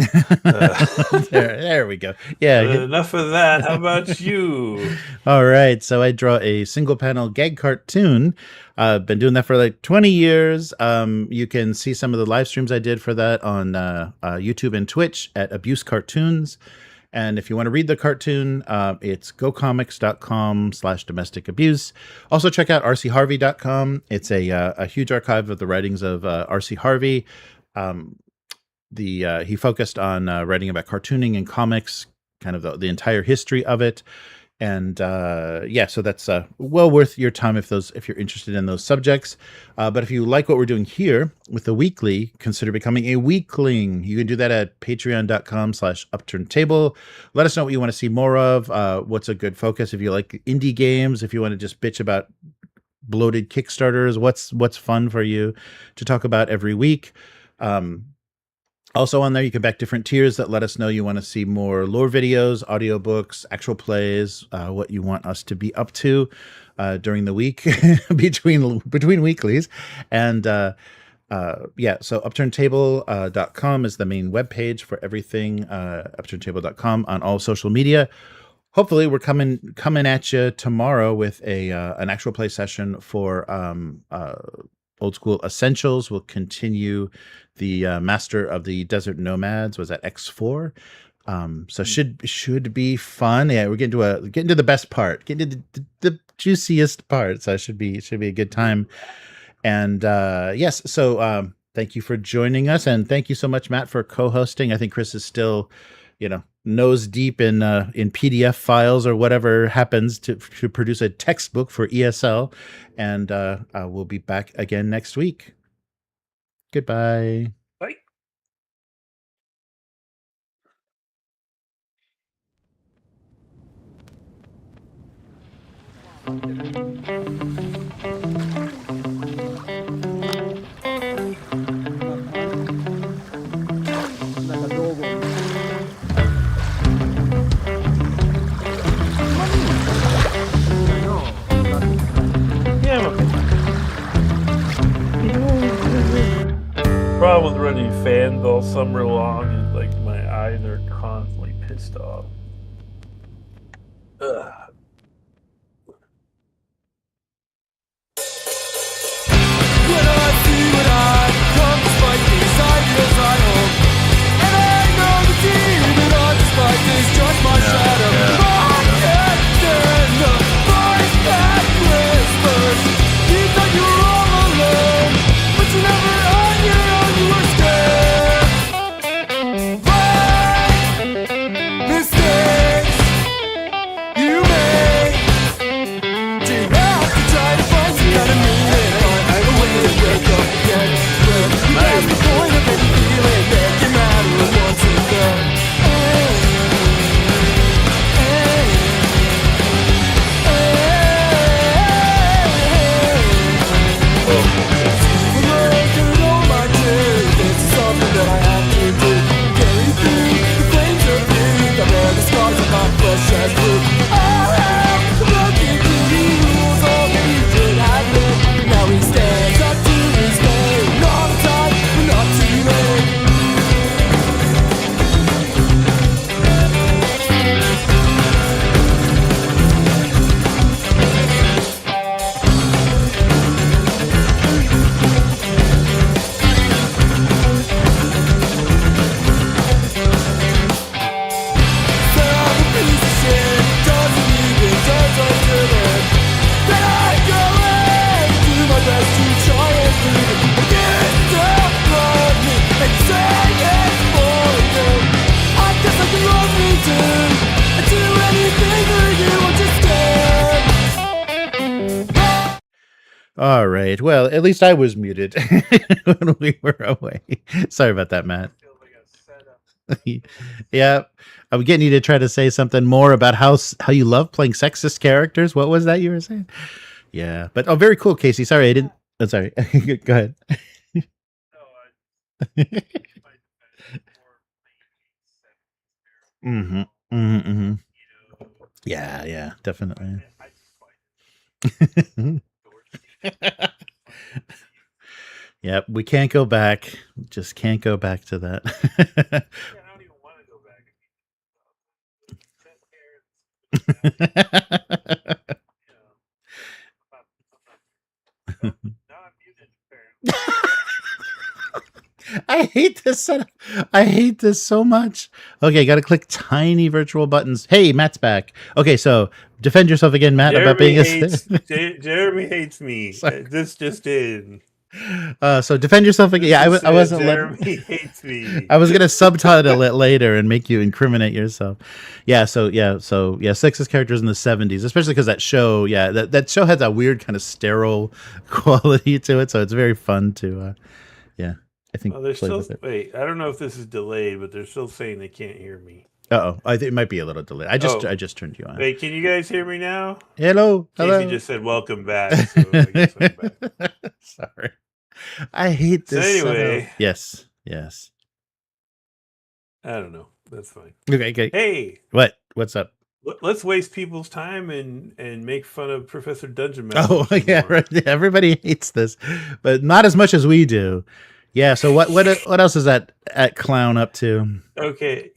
There we go. Yeah. Enough of that. How about you? All right. So I draw a single panel gag cartoon. I've been doing that for like 20 years. You can see some of the live streams I did for that on YouTube and Twitch at Abuse Cartoons. And if you want to read the cartoon, it's gocomics.com/domestic abuse. Also check out rcharvey.com. It's a huge archive of the writings of R.C. Harvey. He focused on writing about cartooning and comics, kind of the entire history of it. And yeah, so that's well worth your time if you're interested in those subjects. But if you like what we're doing here with the weekly, consider becoming a weakling. You can do that at patreon.com/upturntable. Let us know what you want to see more of. What's a good focus? If you like indie games, if you want to just bitch about bloated Kickstarters, what's fun for you to talk about every week. Also on there, you can back different tiers that let us know you want to see more lore videos, audiobooks, actual plays, what you want us to be up to during the week between weeklies. And yeah, so upturntable.com is the main webpage for everything, upturntable.com on all social media. Hopefully we're coming at you tomorrow with an actual play session for Old School Essentials. We'll continue the Master of the Desert Nomads was at X4. So should be fun. Yeah, we're getting to the best part, getting to the juiciest part. So it should be a good time. And yes, so thank you for joining us, and thank you so much, Matt, for co-hosting. I think Chris is still, nose deep in PDF files or whatever happens to produce a textbook for ESL. And we'll be back again next week. Goodbye. Bye. Problem with running fans all summer long is like my eyes are constantly pissed off. Ugh. When I see what I come despite these ideas I hold, and I know the demon on despite is just my shadow. I can't stand the voice that whispers. You thought you were all alone, but you never on your own. You were scared. Right mistakes you make. Do you have to try to find some kind of meaning? Wake up again. You pass the point of any feeling that you matter once and then. Look at all my tears. This is something that I have to do. Carry through the flames of youth. I bear the scars of my flesh as proof. I have the broken rules. All that you did happen. Now he stands up to his name. Not time, but not too late. Said I'm a piece of shit. Doesn't even deserve to live. Then I go and do my best to try and prove it. You still love me and say it's for you. I guess I can love me too. And do anything for you. I'm just scared. All right. Well, at least I was muted when we were away. Sorry about that, Matt. Yeah, I'm getting you to try to say something more about how you love playing sexist characters. What was that you were saying? Yeah, but very cool, Casey. Sorry, I didn't. I'm sorry. Go ahead. Mm-hmm. Mm-hmm. Mm-hmm. Yeah, definitely. Yep, we can't go back. Just can't go back to that. I don't even want to go back. Now I'm muted, apparently. I hate this setup. I hate this so much. Okay, got to click tiny virtual buttons. Hey, Matt's back. Okay, so defend yourself again, Matt, about being Jeremy hates me. This just in. So defend yourself again. Yeah, I wasn't Jeremy hates me. I was gonna subtitle it later and make you incriminate yourself. So sexist characters in the 70s, especially because that show, that show had that weird kind of sterile quality to it. So it's very fun to, I think. Oh, they're play still with it. wait. I don't know if this is delayed, but they're still saying they can't hear me. I think it might be a little delayed. I just turned you on. Wait, can you guys hear me now? Hello. Casey just said welcome back. So I guess I'm back. Sorry. I hate this. So anyway. Yes. I don't know. That's fine. Okay. Hey. What's up? Let's waste people's time and make fun of Professor Dungeon Master. Oh, yeah, right. Everybody hates this, but not as much as we do. Yeah, so what else is that clown up to? Okay,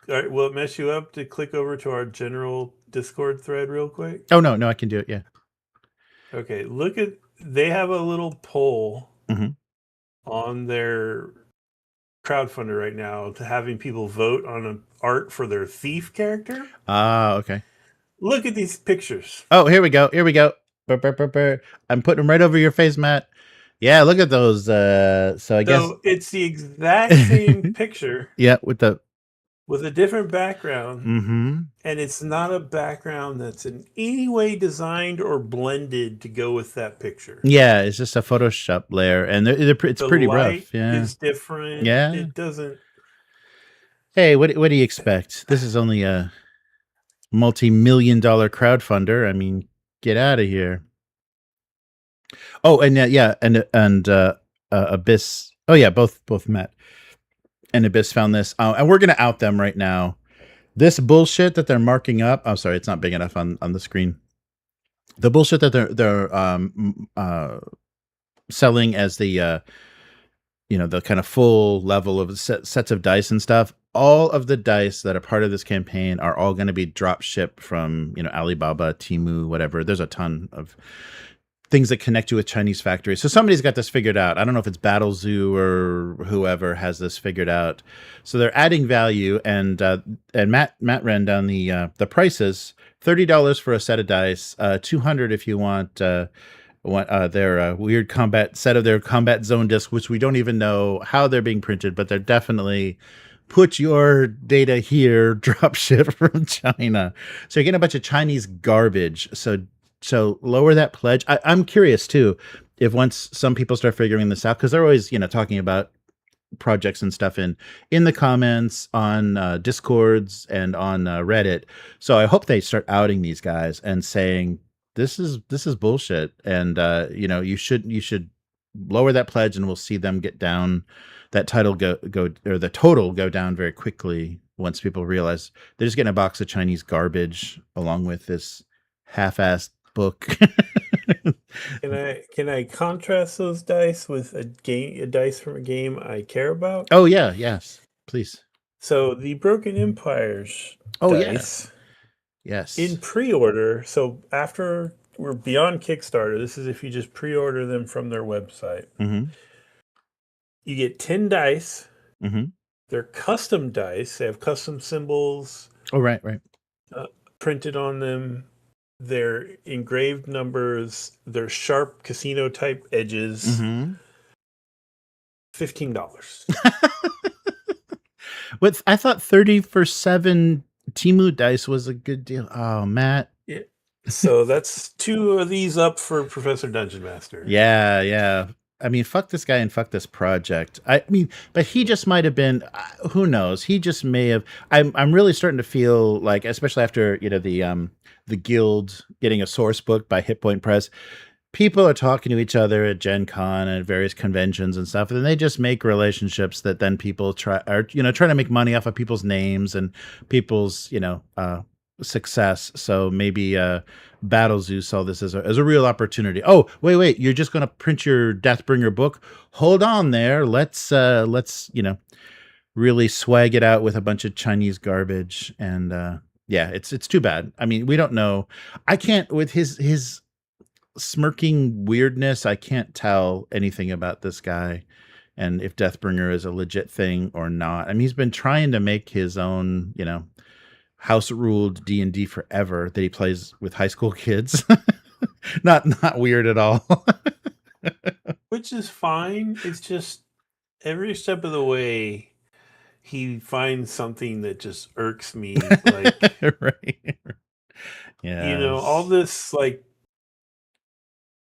will it mess you up to click over to our general Discord thread real quick? Oh, no, I can do it, yeah. Okay, they have a little poll on their crowdfunder right now to having people vote on an art for their thief character. Okay. Look at these pictures. Oh, here we go. I'm putting them right over your face, Matt. Yeah, look at those. So I guess it's the exact same picture. Yeah, with a different background. Mm-hmm. And it's not a background that's in any way designed or blended to go with that picture. Yeah, it's just a Photoshop layer, and it's pretty rough. Yeah, it's different. Yeah, it doesn't. Hey, what do you expect? This is only a multi-million-dollar crowdfunder. I mean, get out of here. Oh, and Abyss. Oh yeah, both Matt and Abyss found this, and we're gonna out them right now. This bullshit that they're marking up. I'm sorry, it's not big enough on the screen. The bullshit that they're selling as the the kind of full level of sets of dice and stuff. All of the dice that are part of this campaign are all going to be drop shipped from Alibaba, Temu, whatever. There's a ton of things that connect you with Chinese factories. So somebody's got this figured out. I don't know if it's Battle Zoo or whoever has this figured out. So they're adding value, and Matt ran down the prices. $30 for a set of dice, $200 if you want their weird combat set of their combat zone discs, which we don't even know how they're being printed, but they're definitely put your data here, drop ship from China. So you're getting a bunch of Chinese garbage. So lower that pledge. I'm curious too, if once some people start figuring this out, because they're always, talking about projects and stuff in the comments on Discords and on Reddit. So I hope they start outing these guys and saying, this is bullshit. And, you should lower that pledge, and we'll see them get down that title go or the total go down very quickly once people realize they're just getting a box of Chinese garbage along with this half-assed book. Can I contrast those dice with a dice from a game I care about? Oh yeah, yes, please. So the Broken Empires dice. Yes. In pre-order, so after we're beyond Kickstarter, this is if you just pre-order them from their website. Mm-hmm. You get 10 dice. Mm-hmm. They're custom dice. They have custom symbols. Oh, right. Printed on them. They're engraved numbers. They're sharp casino type edges. Mm-hmm. $15. With I thought 30 for 7 Temu dice was a good deal. Oh, Matt. Yeah. So that's 2 of these up for Professor Dungeon Master. Yeah. I mean, fuck this guy and fuck this project. I mean, but he just might have been. Who knows? He just may have. I'm really starting to feel like, especially after the guild getting a source book by Hit Point Press, people are talking to each other at Gen Con and various conventions and stuff, and then they just make relationships that then people trying to make money off of people's names and people's success. So maybe Battle Zoo saw this as a real opportunity. Oh, wait, you're just going to print your Deathbringer book? Hold on there. Let's really swag it out with a bunch of Chinese garbage. And it's too bad. I mean, we don't know. I can't, with his smirking weirdness, I can't tell anything about this guy and if Deathbringer is a legit thing or not. I mean, he's been trying to make his own, house ruled D&D forever that he plays with high school kids. not weird at all. which is fine. It's just every step of the way, he finds something that just irks me. Like, Right. Yeah. all this like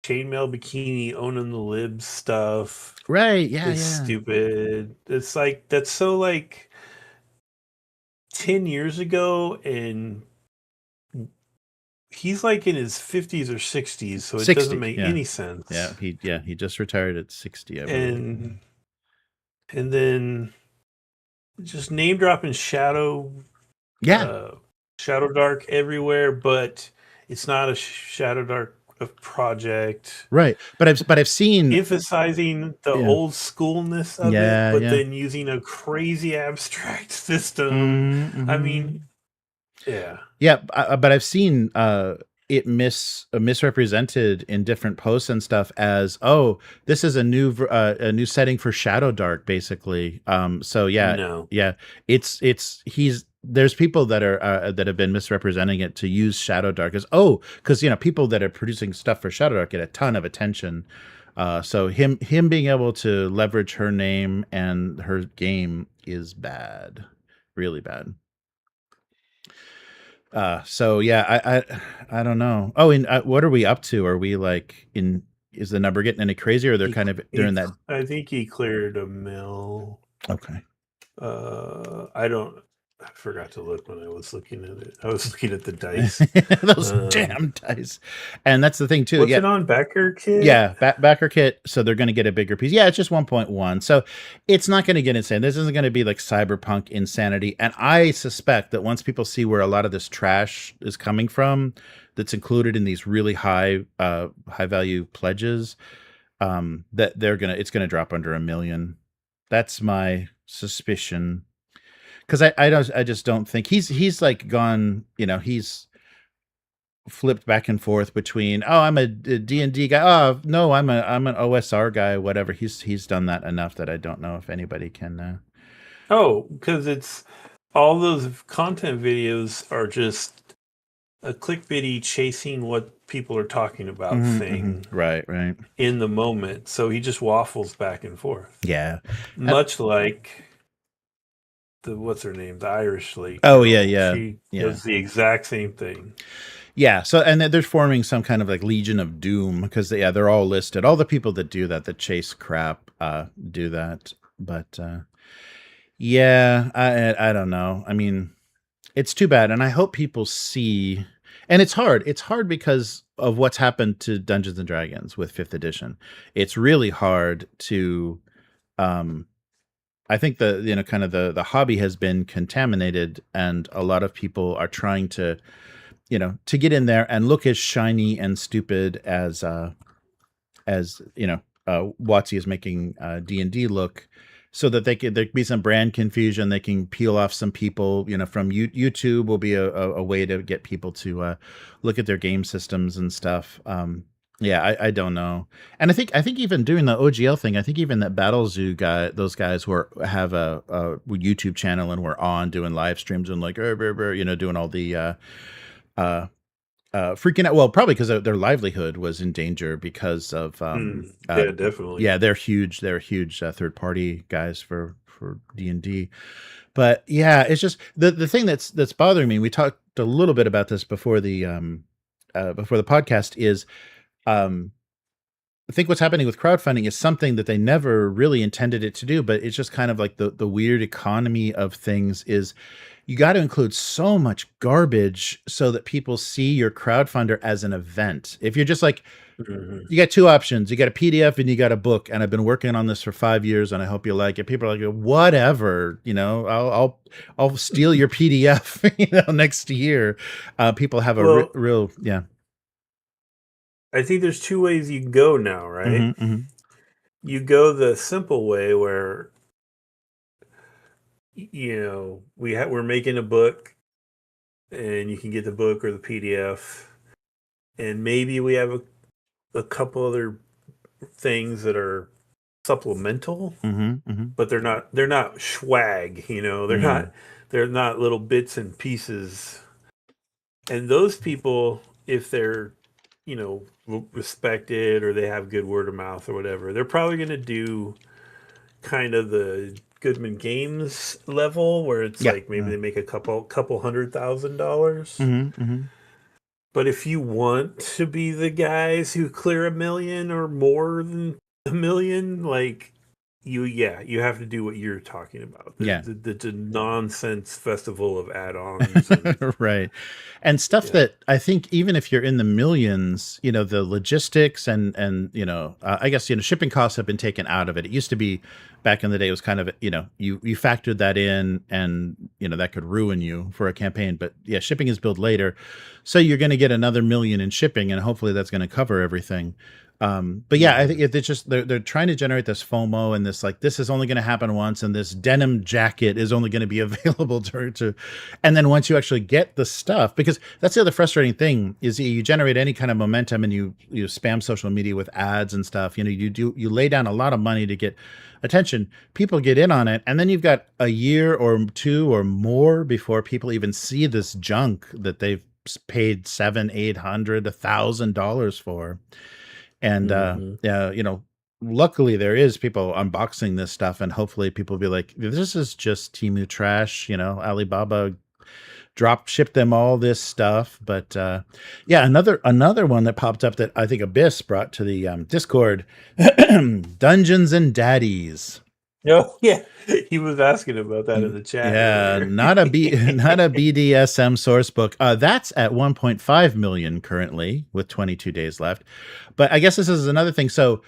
chainmail bikini owning the libs stuff Right. Yeah. is Yeah. stupid. It's like that's so like 10 years ago, and he's like in his 50s or 60s, so it 60. doesn't make Yeah. any sense. Yeah. He just retired at 60. I believe. And then just name dropping Yeah. Shadow Dark everywhere, but it's not a Shadow Dark project. Right. But I've seen Emphasizing the old schoolness of it, but then using a crazy abstract system. Mm-hmm. I mean, yeah. Yeah, but I've seen it misrepresented in different posts and stuff as, oh, this is a new setting for Shadow Dark, basically. So yeah, No. yeah, there's people that are that have been misrepresenting it to use Shadow Dark as, oh, because people that are producing stuff for Shadow Dark get a ton of attention. So him being able to leverage her name and her game is bad, really bad. So yeah, I don't know. Oh, and what are we up to? Are we like is the number getting any crazier? Or they're kind of doing that? I think he cleared $1 million. Okay. I forgot to look when I was looking at it. I was looking at the dice. Those damn dice. And that's the thing too. What's it on Backer Kit? Yeah, Backer Kit. So they're going to get a bigger piece. Yeah, it's just 1.1. So it's not going to get insane. This isn't going to be like cyberpunk insanity. And I suspect that once people see where a lot of this trash is coming from, that's included in these really high value pledges, that it's gonna drop under $1 million. That's my suspicion. Because I just don't think he's like gone, he's flipped back and forth between, oh, I'm a D&D guy, oh no, I'm an OSR guy, whatever. He's done that enough that I don't know if anybody can because it's all those content videos are just a clickbaity chasing what people are talking about thing. Right in the moment, so he just waffles back and forth. Yeah, much like what's her name, the Irish lady. Oh yeah. She does the exact same thing. Yeah. So, and they're forming some kind of like Legion of Doom because they're all listed. All the people that do that chase crap, do that. But yeah, I don't know. I mean, it's too bad, and I hope people see. And it's hard. It's hard because of what's happened to Dungeons and Dragons with 5th edition. It's really hard to. I think kind of the hobby has been contaminated, and a lot of people are trying to, to get in there and look as shiny and stupid as WotC is making D&D look, so that there could be some brand confusion. They can peel off some people, from YouTube will be a way to get people to look at their game systems and stuff. Yeah, I don't know. And I think even doing the OGL thing, I think even that Battle Zoo guy, those guys who have a YouTube channel and were on doing live streams and like, doing all the freaking out. Well, probably because their livelihood was in danger because of yeah, definitely. Yeah, they're huge third party guys for D&D. But yeah, it's just the thing that's bothering me. We talked a little bit about this before the podcast is. I think what's happening with crowdfunding is something that they never really intended it to do, but it's just kind of like the weird economy of things is you got to include so much garbage so that people see your crowdfunder as an event. If you're just like, you got two options, you got a PDF and you got a book, and I've been working on this for 5 years and I hope you like it. People are like, whatever, I'll steal your PDF, next year. People have a real, yeah. I think there's two ways you can go now, right? You go the simple way where, we're making a book and you can get the book or the PDF, and maybe we have a couple other things that are supplemental, but they're not swag, they're not little bits and pieces. And those people, if they're respected or they have good word of mouth or whatever, they're probably going to do kind of the Goodman Games level where it's Yeah. like maybe they make a couple $100,000. Mm-hmm. But if you want to be the guys who clear 1 million or more than 1 million, like you have to do what you're talking about. Yeah. The nonsense festival of add-ons. And, Right. And stuff that I think even if you're in the millions, the logistics and I guess, shipping costs have been taken out of it. It used to be back in the day, it was kind of, you factored that in and, that could ruin you for a campaign. But yeah, shipping is billed later. So you're going to get another 1 million in shipping and hopefully that's going to cover everything. But yeah, I think it's just they're trying to generate this FOMO and this like this is only going to happen once, and this denim jacket is only going to be available to, and then once you actually get the stuff, because that's the other frustrating thing is you generate any kind of momentum and you spam social media with ads and stuff. You lay down a lot of money to get attention. People get in on it, and then you've got a year or two or more before people even see this junk that they've paid $700, $800, $1,000 for. And luckily there is people unboxing this stuff, and hopefully people will be like, this is just Temu trash. Alibaba drop shipped them all this stuff. But another one that popped up that I think Abyss brought to the Discord, Dungeons and Daddies. Oh yeah, he was asking about that in the chat. Yeah, not a BDSM source book. That's at 1.5 million currently with 22 days left. But I guess this is another thing. So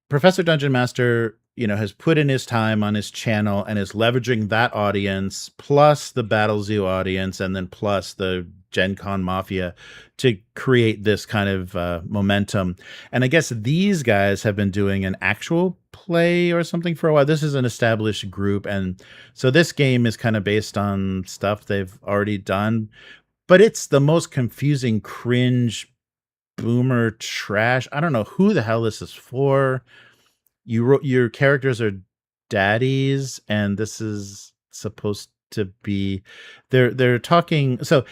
Professor Dungeon Master, has put in his time on his channel and is leveraging that audience plus the Battle Zoo audience and then plus the Gen Con Mafia to create this kind of momentum. And I guess these guys have been doing an actual play or something for a while. This is an established group. And so this game is kind of based on stuff they've already done, but it's the most confusing, cringe, boomer trash. I don't know who the hell this is for. Your characters are daddies, and this is supposed to be they're talking. So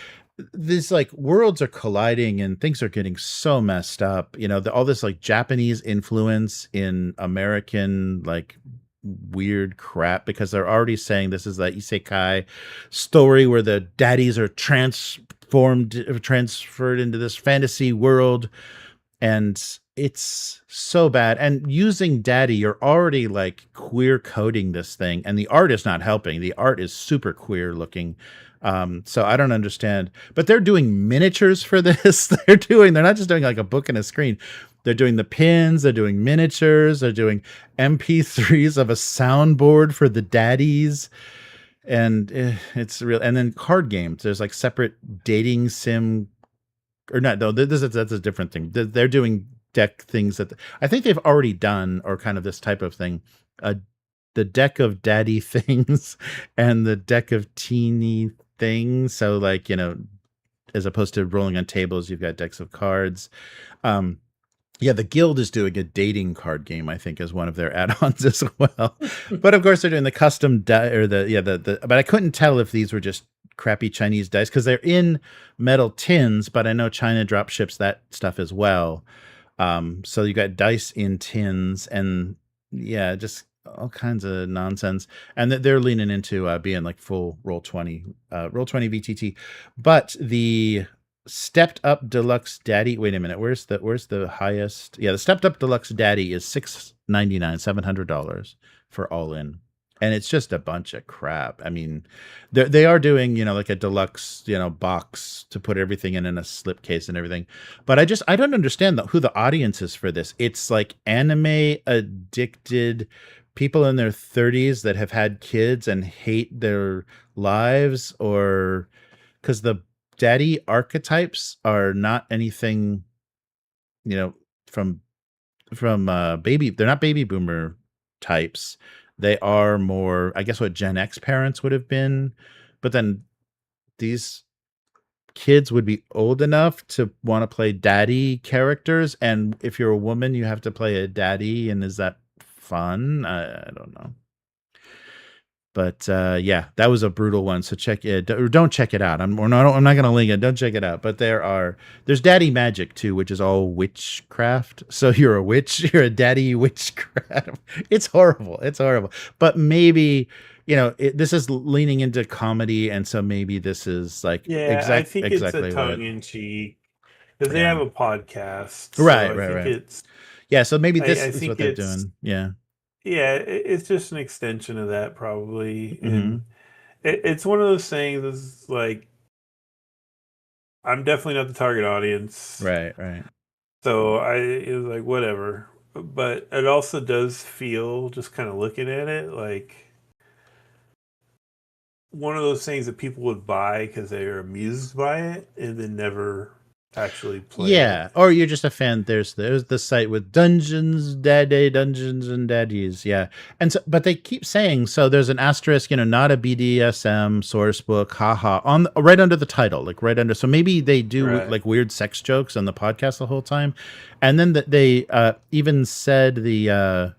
these like worlds are colliding and things are getting so messed up. All this like Japanese influence in American like weird crap, because they're already saying this is the isekai story where the daddies are transferred into this fantasy world, and it's so bad. And using daddy, you're already like queer coding this thing, and the art is not helping. The art is super queer looking. So I don't understand, but they're doing miniatures for this. They're not just doing like a book and a screen. They're doing the pins, they're doing miniatures, they're doing MP3s of a soundboard for the daddies. And it's real. And then card games, there's like separate dating sim or not. No, that's a different thing. They're doing deck things that I think they've already done, or kind of this type of thing. The deck of daddy things and the deck of teeny things. So like, as opposed to rolling on tables, you've got decks of cards. The guild is doing a dating card game, I think, as one of their add-ons as well. But of course they're doing the custom but I couldn't tell if these were just crappy Chinese dice, because they're in metal tins, but I know China drop ships that stuff as well. So you got dice in tins, and just all kinds of nonsense. And they're leaning into being like full Roll20 VTT. But the stepped up deluxe daddy, wait a minute, where's the highest? The stepped up deluxe daddy is $699, $700 for all in. And it's just a bunch of crap. I mean, they are doing, like a deluxe, box to put everything in a slipcase and everything. But I don't understand who the audience is for this. It's like anime addicted people in their 30s that have had kids and hate their lives, or because the daddy archetypes are not anything, from baby. They're not baby boomer types. They are more, I guess, what Gen X parents would have been. But then these kids would be old enough to want to play daddy characters. And if you're a woman, you have to play a daddy. And is that fun? I don't know. But yeah, that was a brutal one. So check it, or don't check it out. I'm not going to link it. Don't check it out. But there's Daddy Magic too, which is all witchcraft. So you're a witch, you're a daddy witchcraft. It's horrible. It's horrible. But maybe, this is leaning into comedy, and so maybe this is like I think exactly it's a tongue in cheek because they have a podcast, so right. I think it's So maybe this I is think what they're doing. Yeah. Yeah, it's just an extension of that probably, Mm-hmm. and it's one of those things. Is like I'm definitely not the target audience, Right. so it was like whatever. But it also does feel, just kind of looking at it, like one of those things that people would buy because they are amused by it and then never actually play. Yeah, or you're just a fan. There's the site with Dungeons and Daddies. Yeah, and so, but they keep saying, so there's an asterisk, not a BDSM source book, haha, on right under the title, like right under. So maybe they do like weird sex jokes on the podcast the whole time, and then they even said the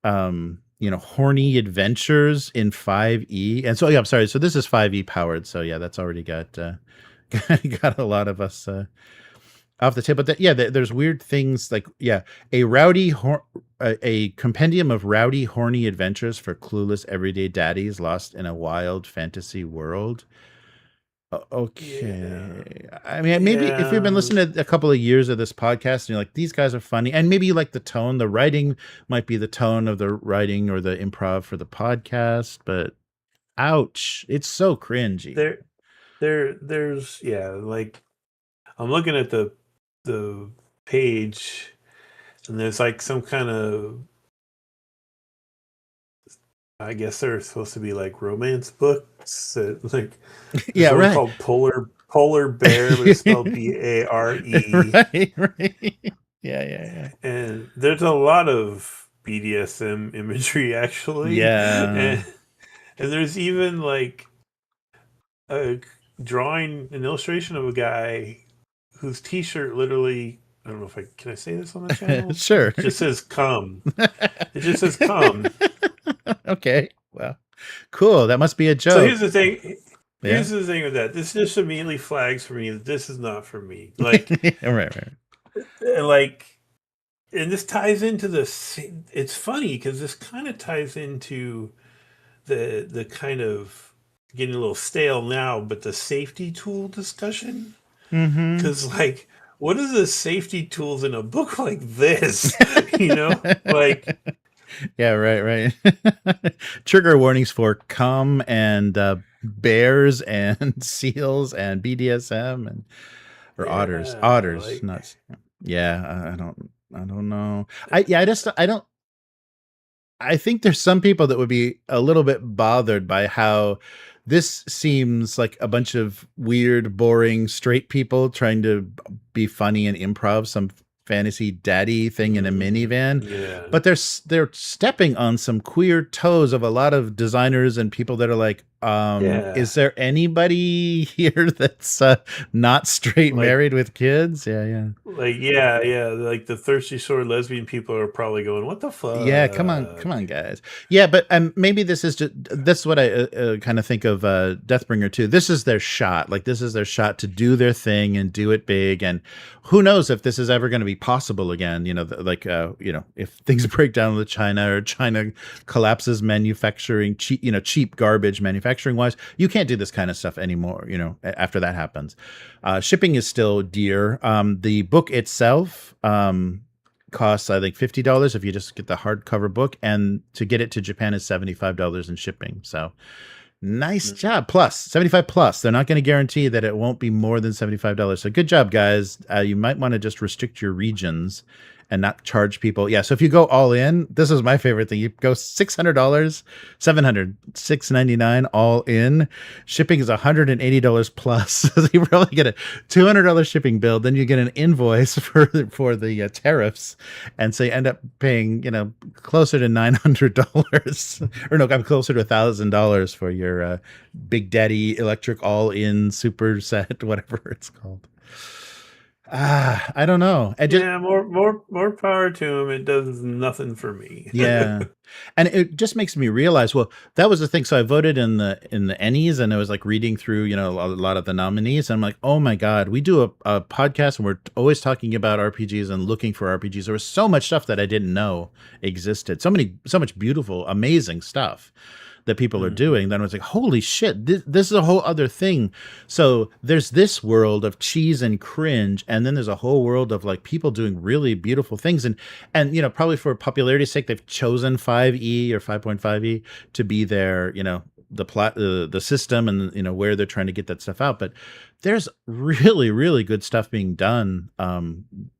horny adventures in 5e, and so I'm sorry. So this is 5e powered. So yeah, that's already got a lot of us off the tip. But there's weird things like a compendium of rowdy, horny adventures for clueless everyday daddies lost in a wild fantasy world. Okay. I mean, maybe if you've been listening to a couple of years of this podcast and you're like, these guys are funny, and maybe you like the tone, the writing might be the tone of the writing or the improv for the podcast, but ouch, it's so cringy. There's like I'm looking at the page, and there's like some kind of, I guess they're supposed to be like romance books that like right, called Polar Bear, but it's spelled Bare. right. Yeah. And there's a lot of BDSM imagery actually. And there's even like a drawing, an illustration of a guy whose t-shirt literally, I don't know if can I say this on the channel? Sure. It just says come. It just says come. Okay. Well, cool. That must be a joke. So here's the thing. Here's the thing with that. This just immediately flags for me that this is not for me. Like, right. Like, and this ties into it's funny because this kind of ties into the kind of getting a little stale now, but the safety tool discussion. Because like, what are the safety tools in a book like this? Like. Yeah, right. Trigger warnings for cum and bears and seals and BDSM or otters. Like, nuts. Yeah, I don't know. I think there's some people that would be a little bit bothered by how this seems like a bunch of weird, boring, straight people trying to be funny and improv some fantasy daddy thing in a minivan. But they're stepping on some queer toes of a lot of designers and people that are like, is there anybody here that's not straight, like, married with kids? Like the thirsty sword lesbian people are probably going, what the fuck? Come on guys. But maybe this is what I kind of think of Deathbringer too. This is their shot. Like, this is their shot to do their thing and do it big, and who knows if this is ever going to be possible again. If things break down with China, or China collapses manufacturing, cheap garbage manufacturing wise, you can't do this kind of stuff anymore. After that happens, shipping is still dear. The book itself costs, I think, $50 if you just get the hardcover book, and to get it to Japan is $75 in shipping. So nice job. Plus 75 plus. They're not going to guarantee that it won't be more than $75. So good job, guys. You might want to just restrict your regions and not charge people. So if you go all in, this is my favorite thing. You go $600, $699 all in. Shipping is $180 plus. So you probably get a $200 shipping bill. Then you get an invoice for the tariffs, and so you end up paying closer to $900 or no, I'm closer to $1,000 for your Big Daddy Electric all in super set, whatever it's called. I don't know. Yeah, more power to him. It does nothing for me. Yeah. And it just makes me realize, well, that was the thing. So I voted in the Ennies, and I was like reading through, a lot of the nominees. And I'm like, oh my God, we do a podcast and we're always talking about RPGs and looking for RPGs. There was so much stuff that I didn't know existed. So much beautiful, amazing stuff that people are doing. Then I was like, holy shit, this is a whole other thing. So there's this world of cheese and cringe, and then there's a whole world of like people doing really beautiful things. And probably for popularity's sake, they've chosen 5e or 5.5e to be their, the system, and where they're trying to get that stuff out. But there's really, really good stuff being done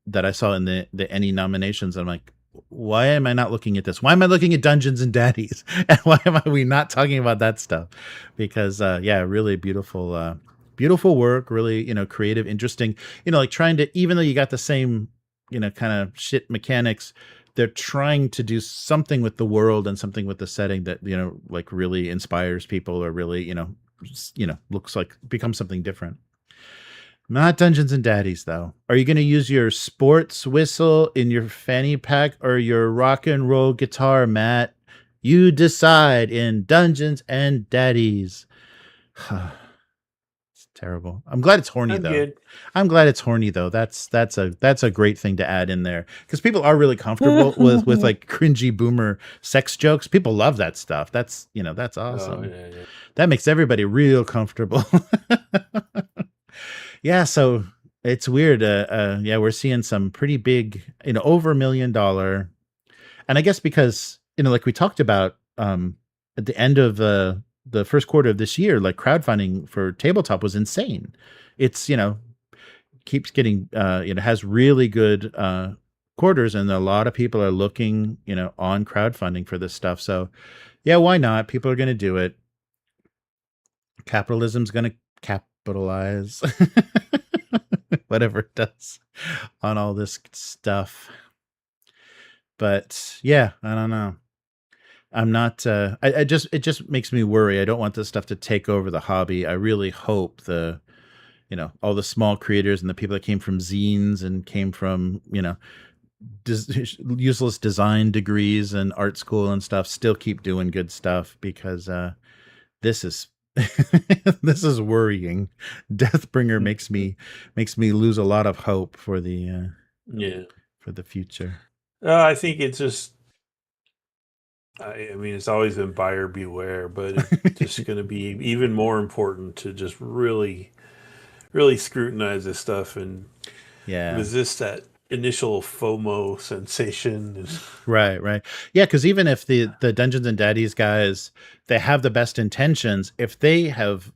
that I saw in the Any nominations. I'm like, why am I not looking at this? Why am I looking at Dungeons and Daddies? And why am we not talking about that stuff? Because really beautiful, beautiful work, really, creative, interesting, like trying to, even though you got the same, kind of shit mechanics, they're trying to do something with the world and something with the setting that, like really inspires people, or really, looks like becomes something different. Not Dungeons and Daddies, though. Are you going to use your sports whistle in your fanny pack or your rock and roll guitar, Matt? You decide in Dungeons and Daddies. It's terrible. I'm glad it's horny, though. Good. I'm glad it's horny, though. That's a great thing to add in there, because people are really comfortable with like cringy boomer sex jokes. People love that stuff. That's awesome. Oh, yeah. That makes everybody real comfortable. Yeah, so it's weird. We're seeing some pretty big, over $1 million. And I guess because, like we talked about at the end of the first quarter of this year, like crowdfunding for tabletop was insane. It's, keeps getting, has really good quarters, and a lot of people are looking, on crowdfunding for this stuff. So yeah, why not? People are going to do it. Capitalism's going to capitalize whatever it does on all this stuff. But yeah, I don't know. I'm not it just makes me worry. I don't want this stuff to take over the hobby. I really hope all the small creators and the people that came from zines and came from useless design degrees and art school and stuff still keep doing good stuff, because this is this is worrying. Deathbringer makes me lose a lot of hope for the for the future. I think it's just, I mean, it's always been buyer beware, but it's just going to be even more important to just really, really scrutinize this stuff and resist that initial FOMO sensation. Right. Yeah, because even if the Dungeons and Daddies guys, they have the best intentions, if they have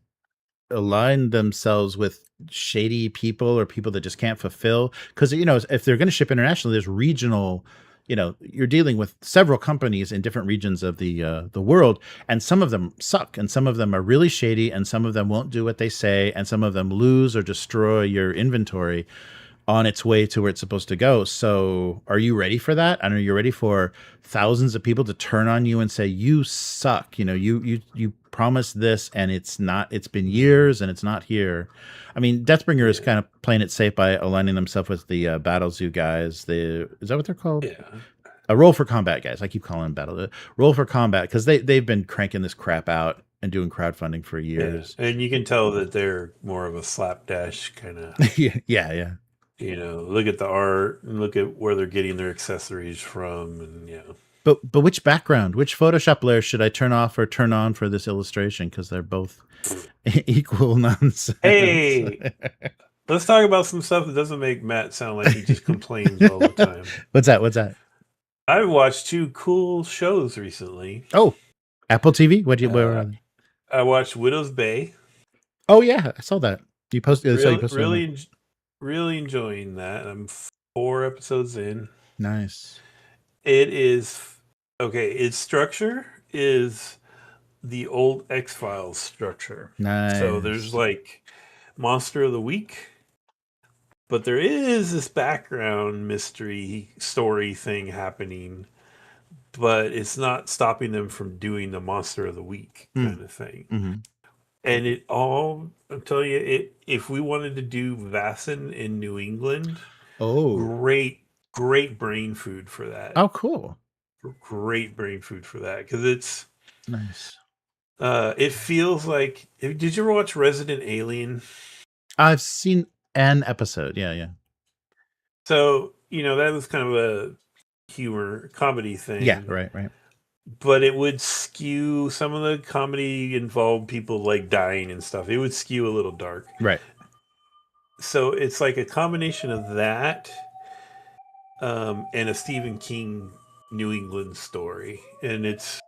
aligned themselves with shady people or people that just can't fulfill, because if they're going to ship internationally, there's regional, you're dealing with several companies in different regions of the world, and some of them suck, and some of them are really shady, and some of them won't do what they say, and some of them lose or destroy your inventory on its way to where it's supposed to go. So are you ready for that? I know you're ready for thousands of people to turn on you and say, you suck. You promised this, and it's been years and it's not here. I mean, Deathbringer is kind of playing it safe by aligning themselves with the Battle Zoo guys. Is that what they're called? Yeah. Roll for Combat guys. I keep calling them Roll for Combat, because they've been cranking this crap out and doing crowdfunding for years. Yeah. And you can tell that they're more of a slapdash kind of. Yeah. Look at the art and look at where they're getting their accessories from, and But which background, which Photoshop layer should I turn off or turn on for this illustration? Because they're both equal nonsense. Hey, let's talk about some stuff that doesn't make Matt sound like he just complains all the time. What's that? I've watched 2 cool shows recently. Oh, Apple TV. Where are they? I watched Widow's Bay. Oh yeah, I saw that. You posted. Really enjoying that. I'm 4 episodes in. Nice. It is okay. Its structure is the old X-Files structure. Nice. So there's like Monster of the Week, but there is this background mystery story thing happening, but it's not stopping them from doing the Monster of the Week kind of thing. Mm-hmm. And it all, I'll tell you, if we wanted to do Vassin in New England, Oh, great brain food for that. oh, cool. Great brain food for that, because it's Nice. it feels like. Did you ever watch Resident Alien? I've seen an episode. Yeah. So that was kind of a humor comedy thing. Yeah, right. But it would skew some of the comedy involved people like dying and stuff. It would skew a little dark. Right. So it's like a combination of that and a Stephen King New England story. And it's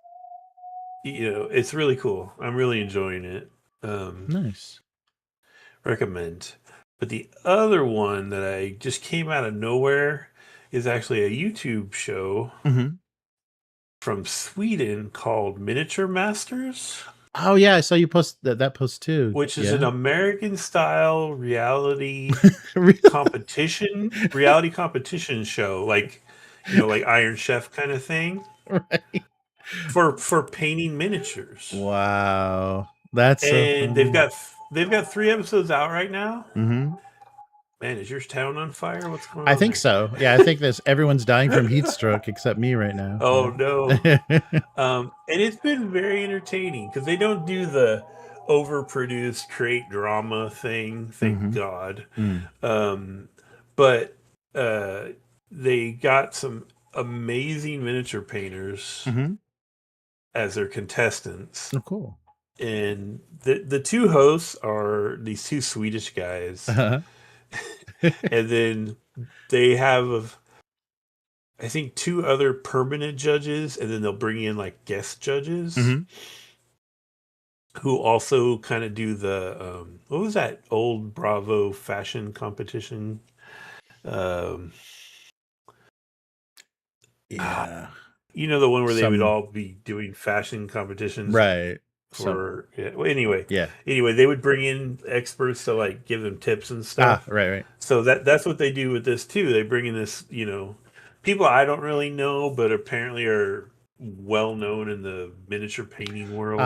it's really cool. I'm really enjoying it. Nice. Recommend. But the other one that I just came out of nowhere is actually a YouTube show from Sweden called Miniature Masters. Oh yeah, I saw you post that post too. Which is an American style reality Really? reality competition show, like like Iron Chef kind of thing. Right. For painting miniatures. Wow. That's so And funny. they've got 3 episodes out right now. Mm-hmm. Man, is your town on fire? What's going on? I think there? so. Yeah, I think everyone's dying from heat stroke except me right now. Oh no. And it's been very entertaining because they don't do the overproduced create drama thing, thank God. But they got some amazing miniature painters as their contestants. Oh, cool. And the 2 hosts are these 2 Swedish guys. And then they have, I think, 2 other permanent judges, and then they'll bring in like guest judges who also kind of do the what was that old Bravo fashion competition? Yeah. The one where they would all be doing fashion competitions, right? Well, anyway, yeah. Anyway, they would bring in experts to like give them tips and stuff. Right. So that's what they do with this too. They bring in this, people I don't really know, but apparently are well known in the miniature painting world.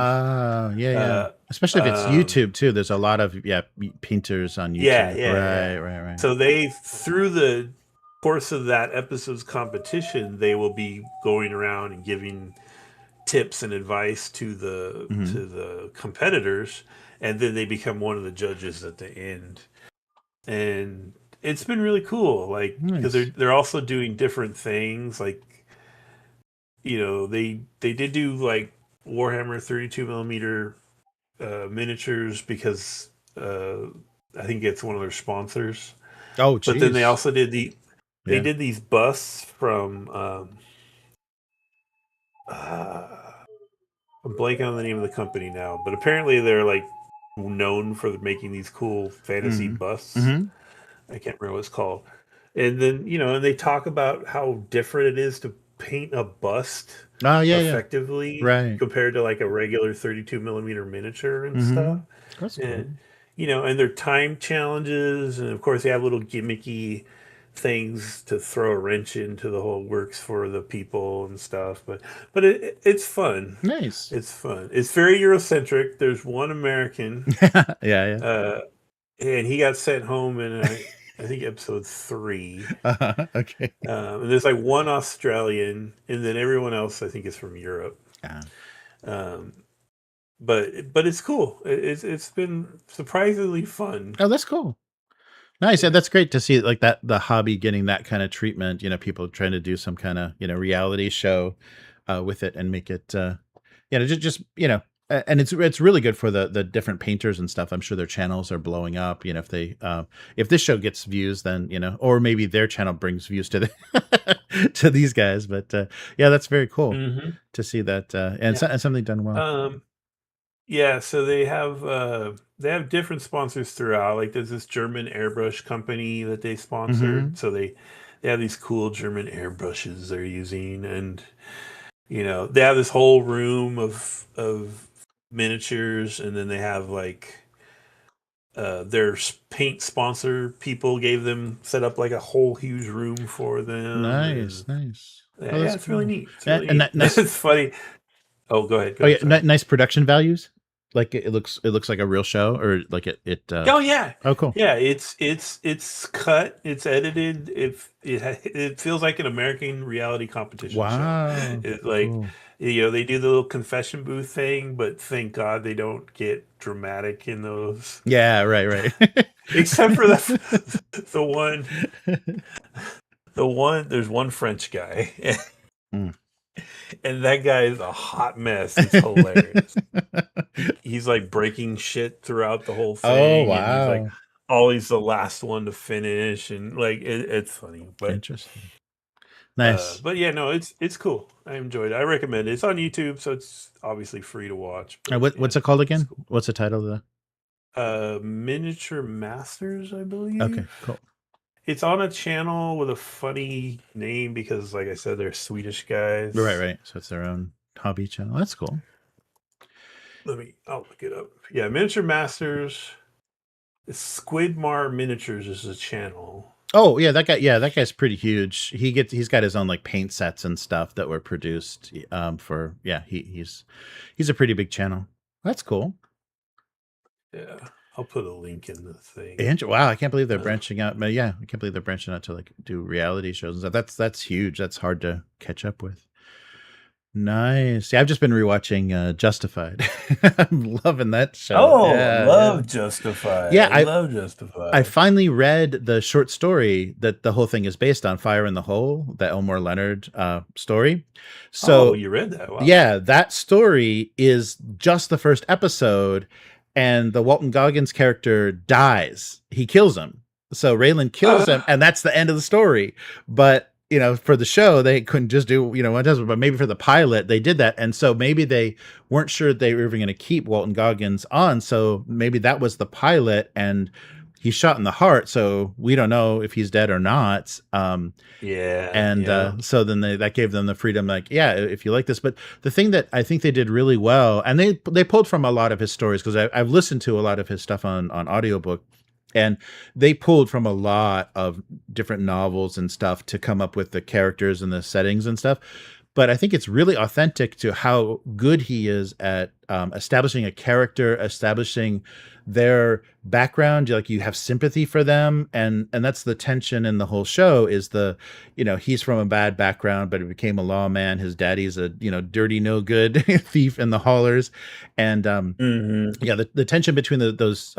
Yeah. Especially if it's YouTube too. There's a lot of painters on YouTube. Yeah. Right. So they, through the course of that episode's competition, they will be going around and giving tips and advice to the competitors, and then they become one of the judges at the end. And it's been really cool, like because they're also doing different things, like they did do like Warhammer 32 millimeter miniatures because I think it's one of their sponsors. Oh, geez. But then they also did they did these busts from I'm blanking on the name of the company now, but apparently they're like known for making these cool fantasy busts. I can't remember what it's called. And then, and they talk about how different it is to paint a bust effectively compared to like a regular 32 millimeter miniature and stuff. That's cool. And, and their time challenges. And of course they have little gimmicky things to throw a wrench into the whole works for the people and stuff, but it's fun. Nice. It's fun. It's very Eurocentric. There's one American and he got sent home in I think episode 3. Okay. And there's like one Australian, and then everyone else I think is from Europe. But it's cool. It's been surprisingly fun. Oh, that's cool. Nice. Yeah, that's great to see like that, the hobby getting that kind of treatment, people trying to do some kind of, reality show with it and make it, just and it's really good for the different painters and stuff. I'm sure their channels are blowing up, if they, if this show gets views, then, or maybe their channel brings views to to these guys. But that's very cool to see that. And something done well. So they have different sponsors throughout. Like there's this German airbrush company that they sponsored. So they have these cool German airbrushes they're using, and they have this whole room of miniatures, and then they have like their paint sponsor people gave them set up like a whole huge room for them. Nice. Yeah, it's really neat. It's really neat. It's funny. Oh, go ahead. Nice production values. Like it looks like a real show, or like it Oh yeah, oh cool. yeah. It's cut. It's edited. It feels like an American reality competition show. Wow. It's like Cool. they do the little confession booth thing, but thank God they don't get dramatic in those. Yeah, right. Except for the one there's one French guy. Mm. And that guy is a hot mess. It's hilarious. He's like breaking shit throughout the whole thing. Oh And he's like wow. always the last one to finish, and like it's funny. But Interesting. Nice. but yeah, no, it's cool. I enjoyed it. I recommend it. It's on YouTube, so it's obviously free to watch. And But what's yeah, it called it's again? cool. What's the title of Miniature Masters, I believe. Okay, cool. It's on a channel with a funny name because, like I said, they're Swedish guys. Right. So it's their own hobby channel. That's cool. I'll look it up. Yeah, Miniature Masters. Squidmar Miniatures is a channel. Oh yeah, that guy. Yeah, that guy's pretty huge. He's got his own like paint sets and stuff that were produced. For he's a pretty big channel. That's cool. Yeah, I'll put a link in the thing. Wow, I can't believe they're branching out. But yeah, I can't believe they're branching out to like do reality shows and stuff. That's huge. That's hard to catch up with. Nice. Yeah, I've just been rewatching Justified. I'm loving that show. Oh, Yeah, love Justified. Yeah, I love Justified. I finally read the short story that the whole thing is based on, Fire in the Hole, the Elmore Leonard story. So you read that? Wow. yeah, that story is just the first episode, and the Walton Goggins character dies. He kills him. So Raylan kills him, and that's the end of the story. But for the show, they couldn't just do, one does, but maybe for the pilot, they did that. And so maybe they weren't sure they were even going to keep Walton Goggins on. So maybe that was the pilot, and he's shot in the heart. So we don't know if he's dead or not. So then that gave them the freedom, like, yeah, if you like this. But the thing that I think they did really well, and they pulled from a lot of his stories, because I've listened to a lot of his stuff on audiobook. And they pulled from a lot of different novels and stuff to come up with the characters and the settings and stuff. But I think it's really authentic to how good he is at establishing a character, establishing their background. Like, you have sympathy for them, and that's the tension in the whole show. Is he's from a bad background, but he became a lawman. His daddy's a dirty, no good thief in the haulers, and the tension between those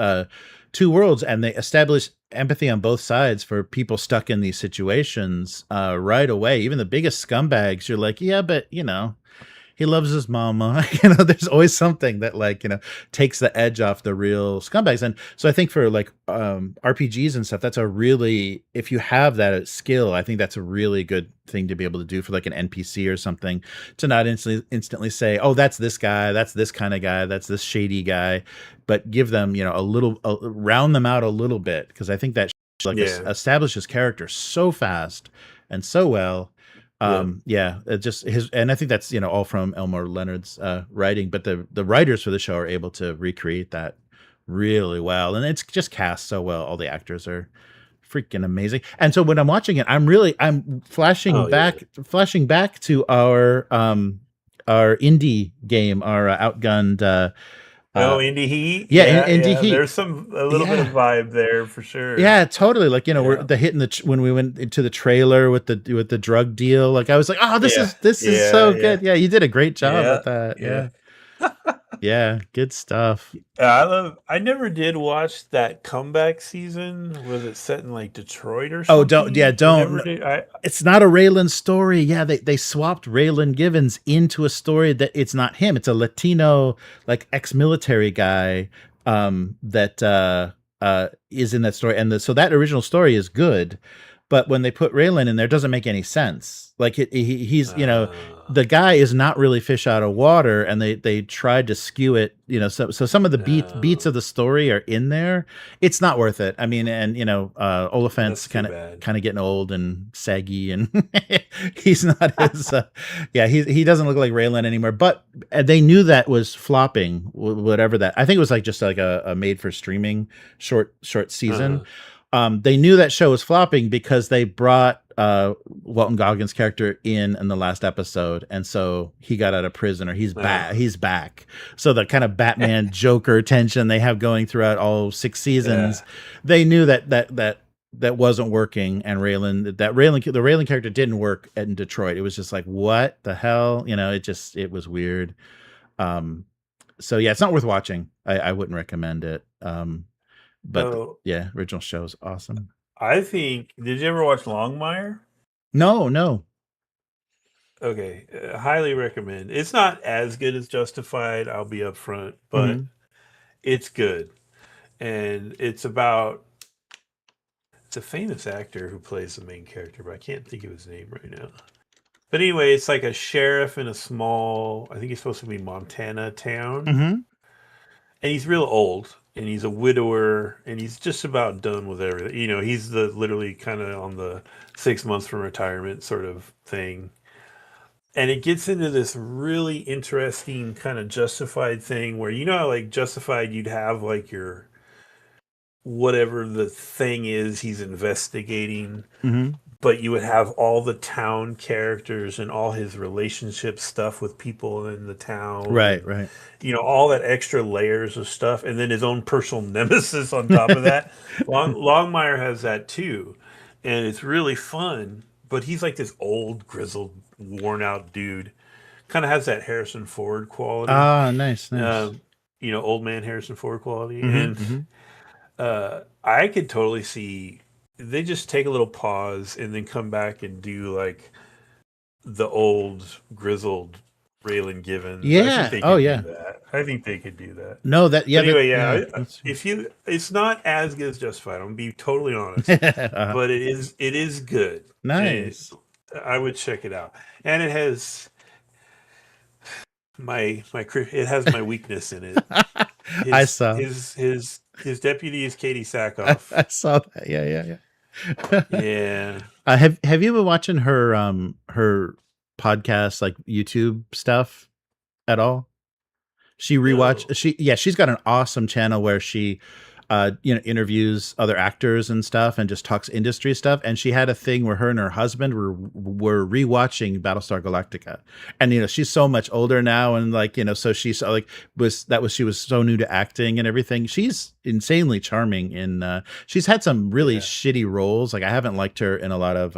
two worlds, and they establish empathy on both sides for people stuck in these situations right away. Even the biggest scumbags, you're like, yeah, but he loves his mama. There's always something that takes the edge off the real scumbags. And so I think for RPGs and stuff, that's a really, if you have that skill, I think that's a really good thing to be able to do for like an NPC or something, to not instantly say, oh, that's this guy, that's this kind of guy, that's this shady guy, but give them, round them out a little bit. Because I think that establishes character so fast and so well. It just and I think that's all from Elmore Leonard's writing, but the writers for the show are able to recreate that really well, and it's just cast so well. All the actors are freaking amazing, and so when I'm watching it, I'm flashing back to our indie game, our Outgunned. Indie Heat. Indie Heat. There's a little bit of vibe there for sure. Yeah, totally. Like we're the hitting when we went into the trailer with the drug deal. Like I was like, oh, this is so good. Yeah, you did a great job with that. Yeah. Yeah, good stuff. I never did watch that comeback season. Was it set in like Detroit or something? Don't. It's not a Raylan story. Yeah, they swapped Raylan Givens into a story that it's not him. It's a Latino, like ex-military guy that is in that story. And so that original story is good. But when they put Raylan in there, it doesn't make any sense. Like he's the guy is not really fish out of water, and they tried to skew it. So some of the beats of the story are in there. It's not worth it. I mean, and Oliphant's kind of getting old and saggy, and he's not as he doesn't look like Raylan anymore. But they knew that was flopping, whatever that. I think it was just like a made for streaming short season. They knew that show was flopping because they brought Walton Goggins' character in the last episode, and so he got out of prison, or he's back. He's back. So the kind of Batman Joker tension they have going throughout all 6 seasons, they knew that wasn't working, and the Raylan character didn't work in Detroit. It was just like, what the hell, it was weird. So yeah, it's not worth watching. I wouldn't recommend it. But original show is awesome. I think. Did you ever watch Longmire? No. Okay, highly recommend. It's not as good as Justified, I'll be upfront, but it's good. And it's a famous actor who plays the main character, but I can't think of his name right now. But anyway, it's like a sheriff in a small, I think he's supposed to be Montana town. And he's real old, and he's a widower, and he's just about done with everything. He's literally kind of on the 6 months from retirement sort of thing. And it gets into this really interesting kind of Justified thing where, how, like, Justified, you'd have like your whatever the thing is he's investigating, but you would have all the town characters and all his relationship stuff with people in the town. Right. All that extra layers of stuff, and then his own personal nemesis on top of that. Longmire has that too, and it's really fun. But he's like this old, grizzled, worn-out dude. Kind of has that Harrison Ford quality. Ah, nice. Old man Harrison Ford quality. And I could totally see they just take a little pause and then come back and do like the old, grizzled Raylan Givens. Yeah. I think they could do that. No, that yeah. But anyway, it's not as good as Justified. I'm gonna be totally honest, but it is good. Nice. I would check it out, and it has my weakness in it. I saw his deputy is Katie Sackhoff. I saw that. Yeah. Yeah. Have you been watching her podcast, like YouTube stuff at all? She's got an awesome channel where she interviews other actors and stuff and just talks industry stuff. And she had a thing where her and her husband were rewatching Battlestar Galactica. And she's so much older now, and so she's like she was so new to acting and everything. She's insanely charming, and she's had some really shitty roles. Like, I haven't liked her in a lot of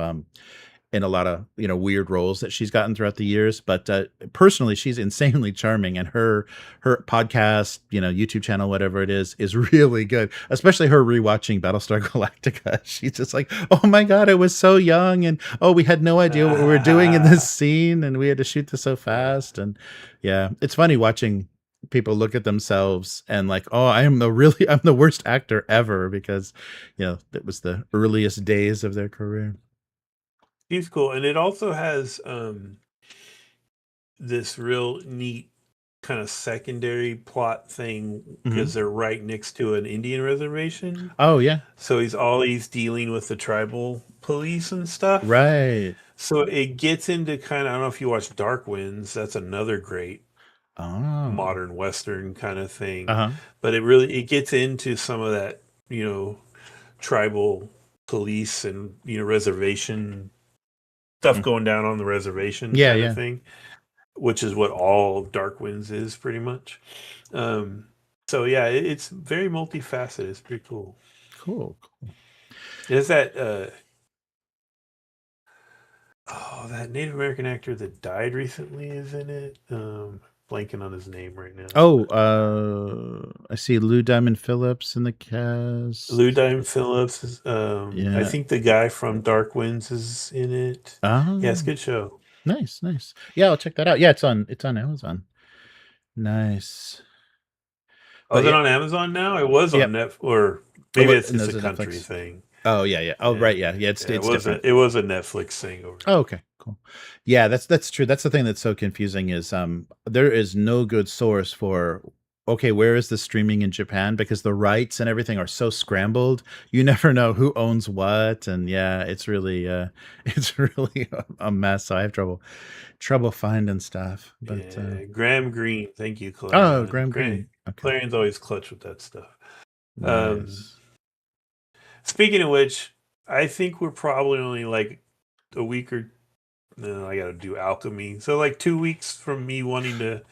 weird roles that she's gotten throughout the years, but personally she's insanely charming, and her podcast, YouTube channel, whatever it is really good, especially her rewatching Battlestar Galactica. She's just like, oh my God, I was so young, and we had no idea what we were doing in this scene, and we had to shoot this so fast. And yeah, it's funny watching people look at themselves and like, oh, I'm the worst actor ever, because that was the earliest days of their career. He's cool, and it also has this real neat kind of secondary plot thing because they're right next to an Indian reservation. Oh yeah. So he's dealing with the tribal police and stuff. Right. So it gets into kind of, I don't know if you watch Dark Winds. That's another great modern Western kind of thing. But it gets into some of that, tribal police and, reservation stuff going down on the reservation kind of thing, which is what all Dark Winds is pretty much. So yeah, it's very multifaceted. It's pretty cool. Cool. Is that that Native American actor that died recently is in it? Blanking on his name right now. I see Lou Diamond Phillips in the cast. Lou Diamond Phillips is I think the guy from Dark Winds is in it. Yeah, it's a good show. Nice. Yeah, I'll check that out. Yeah, it's on Amazon. Nice. Is it on Amazon now? It was on Netflix, or maybe it's just a country thing. Oh yeah. Oh right, yeah. It's different. It was a Netflix thing over. Oh, okay, cool. Yeah, that's true. That's the thing that's so confusing is there is no good source for where is the streaming in Japan, because the rights and everything are so scrambled. You never know who owns what, and it's really a mess. So I have trouble finding stuff. But Graham Greene, thank you, Clarion. Oh, Graham Greene. Okay. Clarion's always clutch with that stuff. Nice. Speaking of which, I think we're probably only like a week or no, I got to do alchemy. So like 2 weeks from me wanting to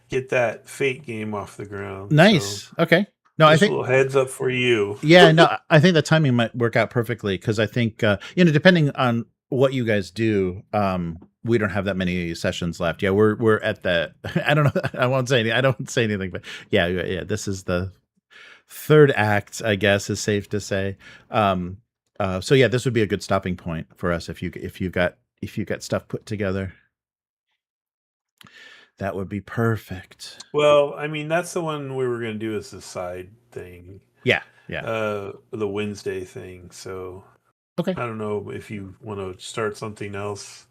get that Fate game off the ground. Nice. So Okay. No, I just a think little heads up for you. yeah, no, I think the timing might work out perfectly because I think depending on what you guys do, we don't have that many sessions left. Yeah, we're at the I don't know. I won't say anything. I don't say anything, but yeah. This is the third act, I guess, is safe to say. So yeah, this would be a good stopping point for us if you got stuff put together. That would be perfect. Well, I mean, that's the one we were going to do as a side thing. Yeah. The Wednesday thing. So Okay. I don't know if you want to start something else.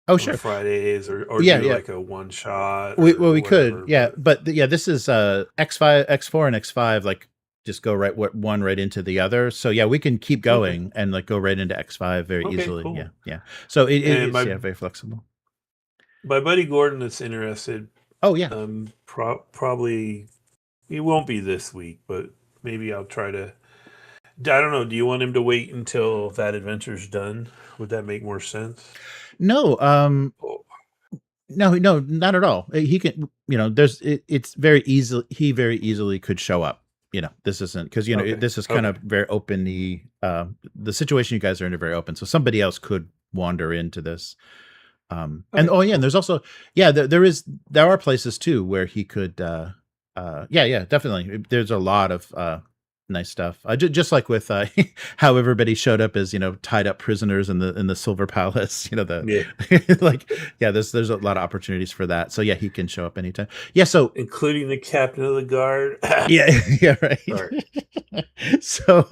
Oh, sure. Fridays or do like a one shot. We could. Yeah. But this is X4 and X5, like just go one right into the other. So yeah, we can keep going and like go right into X5 very easily. Cool. Yeah. So it's very flexible. My buddy Gordon that's interested. Oh yeah. Probably it won't be this week, but maybe I'll try to. I don't know. Do you want him to wait until that adventure's done? Would that make more sense? No. No, not at all. He can. It's very easily. He very easily could show up. This isn't because this is kind of very open. The situation you guys are in are very open, so somebody else could wander into this. And there's also there are places too where he could definitely there's a lot of nice stuff. Just like with how everybody showed up as tied up prisoners in the Silver Palace. There's a lot of opportunities for that. So yeah, he can show up anytime. Yeah, so including the captain of the guard. yeah, right. So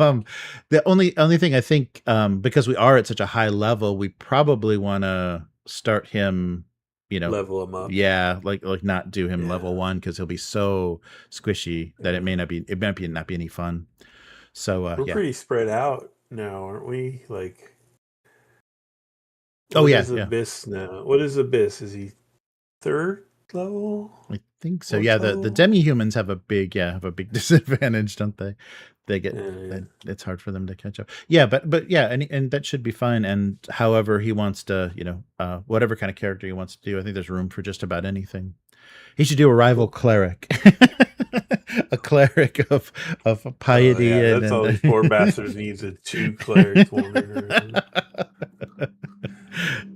the only thing I think because we are at such a high level, we probably want to start him. Level him up. Yeah, like not do him level 1 because he'll be so squishy that it might not be any fun. So we're pretty spread out now, aren't we? Like, what is Abyss now? What is Abyss? Is he 3rd level? I think so. Yeah, the demi-humans have a big disadvantage, don't they? They get it's hard for them to catch up. Yeah, but yeah, and that should be fine. And however he wants to, whatever kind of character he wants to do, I think there's room for just about anything. He should do a rival cleric, a cleric of piety. That's all these poor bastards needs a 2 clerics wandering.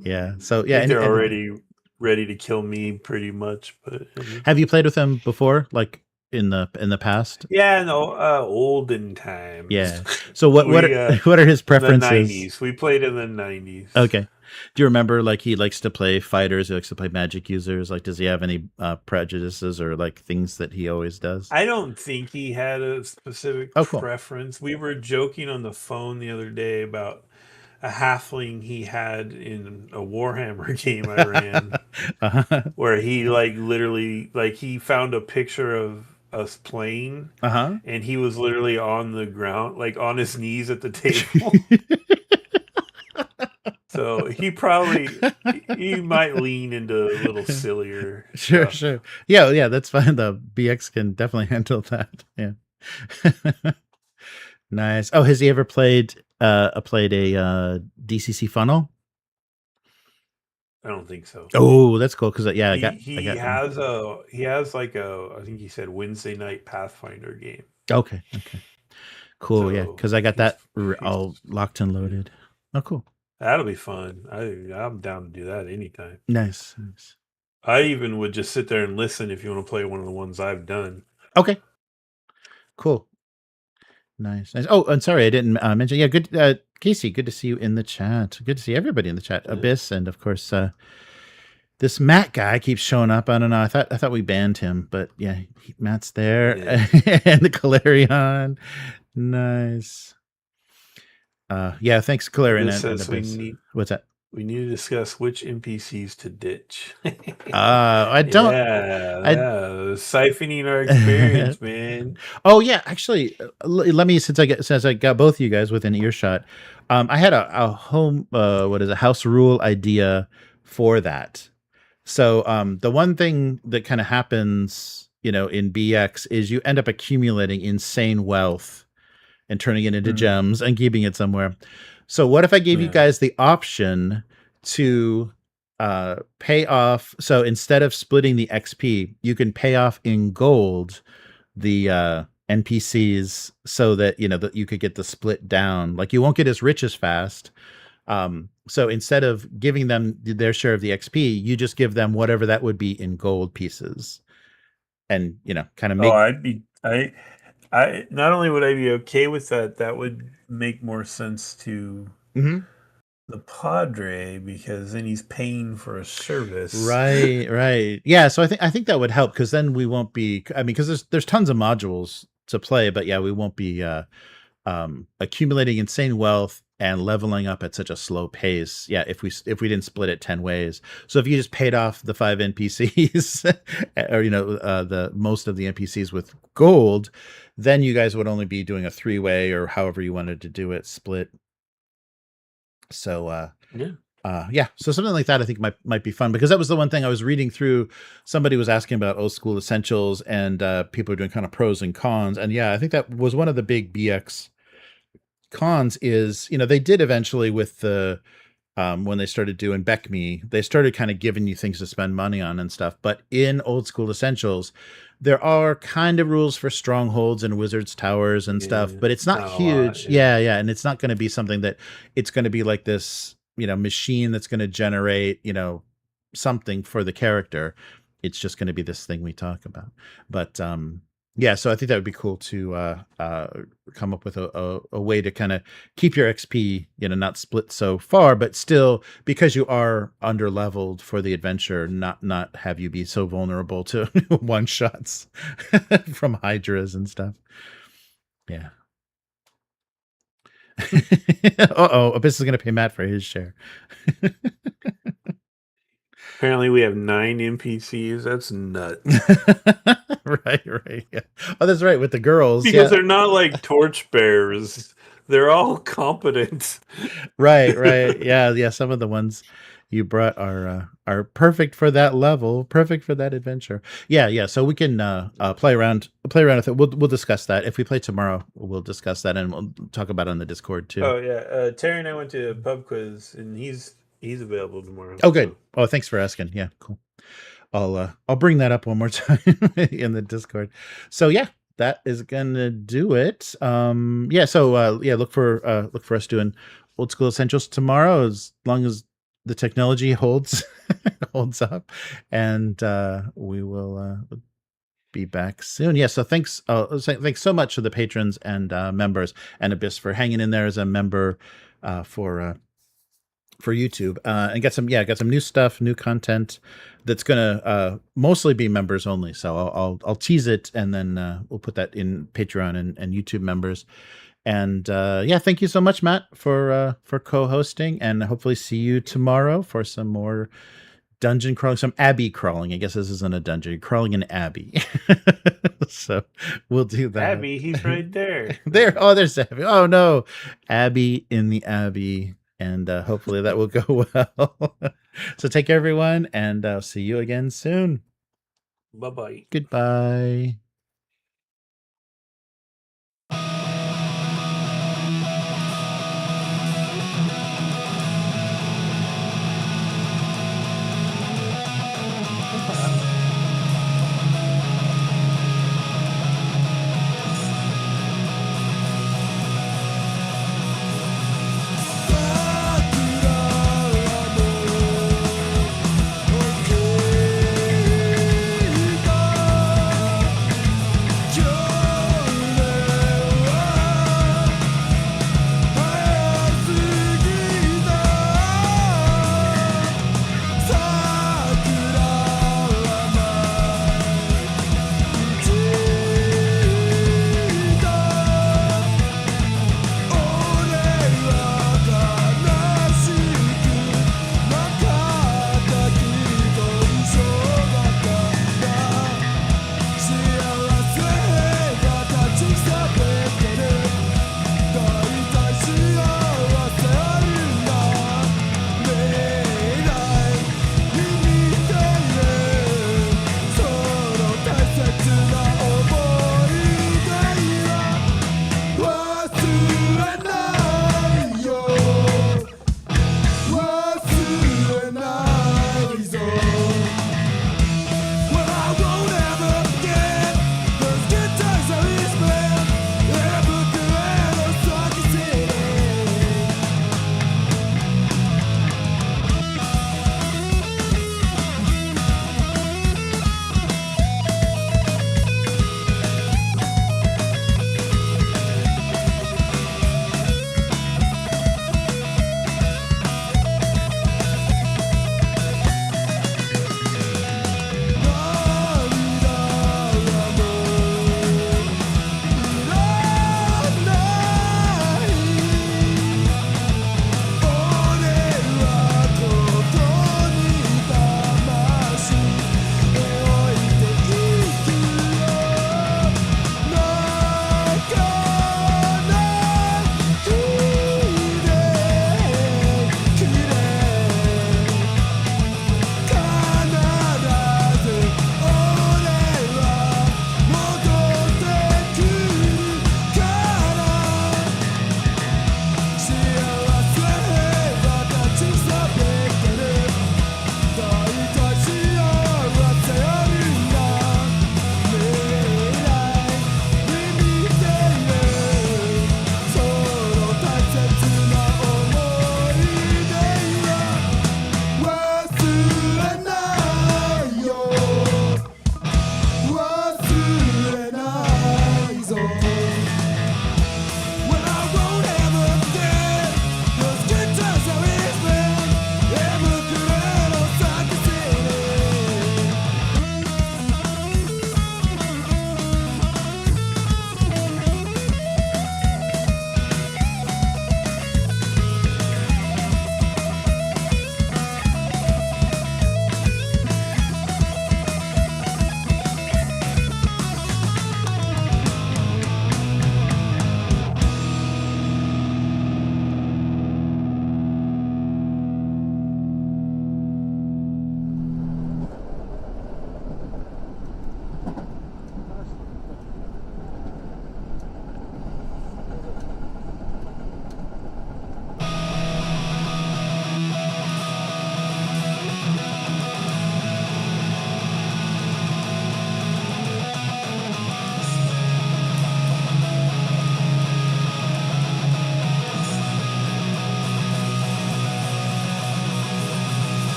Yeah. So yeah, they're already ready to kill me pretty much. But have you played with him before, like in the past? Yeah, no, olden times. Yeah. So what are his preferences? The 90s. We played in the 90s. Okay. Do you remember like he likes to play fighters? He likes to play magic users. Like, does he have any prejudices or like things that he always does? I don't think he had a specific preference. We were joking on the phone the other day about a halfling he had in a Warhammer game I ran, where he literally he found a picture of us playing, and he was literally on the ground, like on his knees at the table. So he might lean into a little sillier. Sure. Yeah, that's fine. The BX can definitely handle that. Yeah. Nice. Oh, has he ever played a DCC funnel? I don't think so. Oh, that's cool because he has like I think he said Wednesday night Pathfinder game. Okay. Cool. So because I got that all locked and loaded. Oh, cool. That'll be fun. I'm down to do that anytime. Nice. I even would just sit there and listen if you want to play one of the ones I've done. Okay. Cool. Nice. Oh, I'm sorry I didn't mention. Yeah, good. Casey, good to see you in the chat. Good to see everybody in the chat. Yeah. Abyss, and of course, this Matt guy keeps showing up. I don't know. I thought we banned him, but yeah, Matt's there, and the Calarion. Nice. Yeah, thanks, Calarion. What's that? We need to discuss which NPCs to ditch. I don't. Siphoning our experience, man. Oh yeah, actually, let me since I got both of you guys within earshot. I had a house rule idea for that. So the one thing that kind of happens, in BX is you end up accumulating insane wealth and turning it into gems and keeping it somewhere. So what if I gave you guys the option to pay off. So instead of splitting the XP, you can pay off in gold the NPCs so that that you could get the split down. Like you won't get as rich as fast. So instead of giving them their share of the XP, you just give them whatever that would be in gold pieces, and kind of make. I not only would I be okay with that, that would make more sense to the Padre, because then he's paying for a service. Right. Yeah, so I think that would help, because then we won't be. I mean, because there's tons of modules to play, but yeah, we won't be accumulating insane wealth and leveling up at such a slow pace. Yeah, if we didn't split it 10 ways. So if you just paid off the 5 NPCs or the most of the NPCs with gold, then you guys would only be doing a 3-way or however you wanted to do it, split. So so something like that I think might be fun, because that was the one thing I was reading through. Somebody was asking about old school essentials, and people are doing kind of pros and cons, and I think that was one of the big BX cons is they did eventually with the when they started doing BECME, they started kind of giving you things to spend money on and stuff. But in old school essentials, there are kind of rules for strongholds and wizards towers and stuff, but it's not huge. And it's not going to be something that it's going to be like this machine that's going to generate something for the character. It's just going to be this thing we talk about. But so I think that would be cool to come up with a way to kind of keep your XP, not split so far, but still, because you are under leveled for the adventure, not have you be so vulnerable to one shots from hydras and stuff. Yeah. Abyss is going to pay Matt for his share. Apparently we have 9 NPCs. That's nuts. Right. Yeah. Oh, that's right, with the girls. Because they're not like torchbearers. They're all competent. Right. Yeah. Some of the ones you brought are perfect for that level, perfect for that adventure. Yeah. So we can play around with it. We'll discuss that. If we play tomorrow, we'll discuss that, and we'll talk about it on the Discord too. Oh yeah. Terry and I went to a pub quiz, and he's available tomorrow. Oh, good. Oh, thanks for asking. Yeah, cool. I'll bring that up one more time in the Discord. So yeah, that is gonna do it. So look for us doing old school essentials tomorrow, as long as the technology holds up, and we will be back soon. Yeah, so thanks so much to the patrons and members, and Abyss for hanging in there as a member for YouTube, and get some new stuff, new content that's gonna mostly be members only. So I'll tease it, and then we'll put that in Patreon and YouTube members. And thank you so much, Matt, for co-hosting, and hopefully see you tomorrow for some more dungeon crawling, some abbey crawling. I guess this isn't a dungeon. You're crawling an abbey. So we'll do that. Abbey, he's right there. There's Abbey. Oh no, Abbey in the Abbey. And hopefully that will go well. So take care, everyone, and I'll see you again soon. Bye-bye. Goodbye.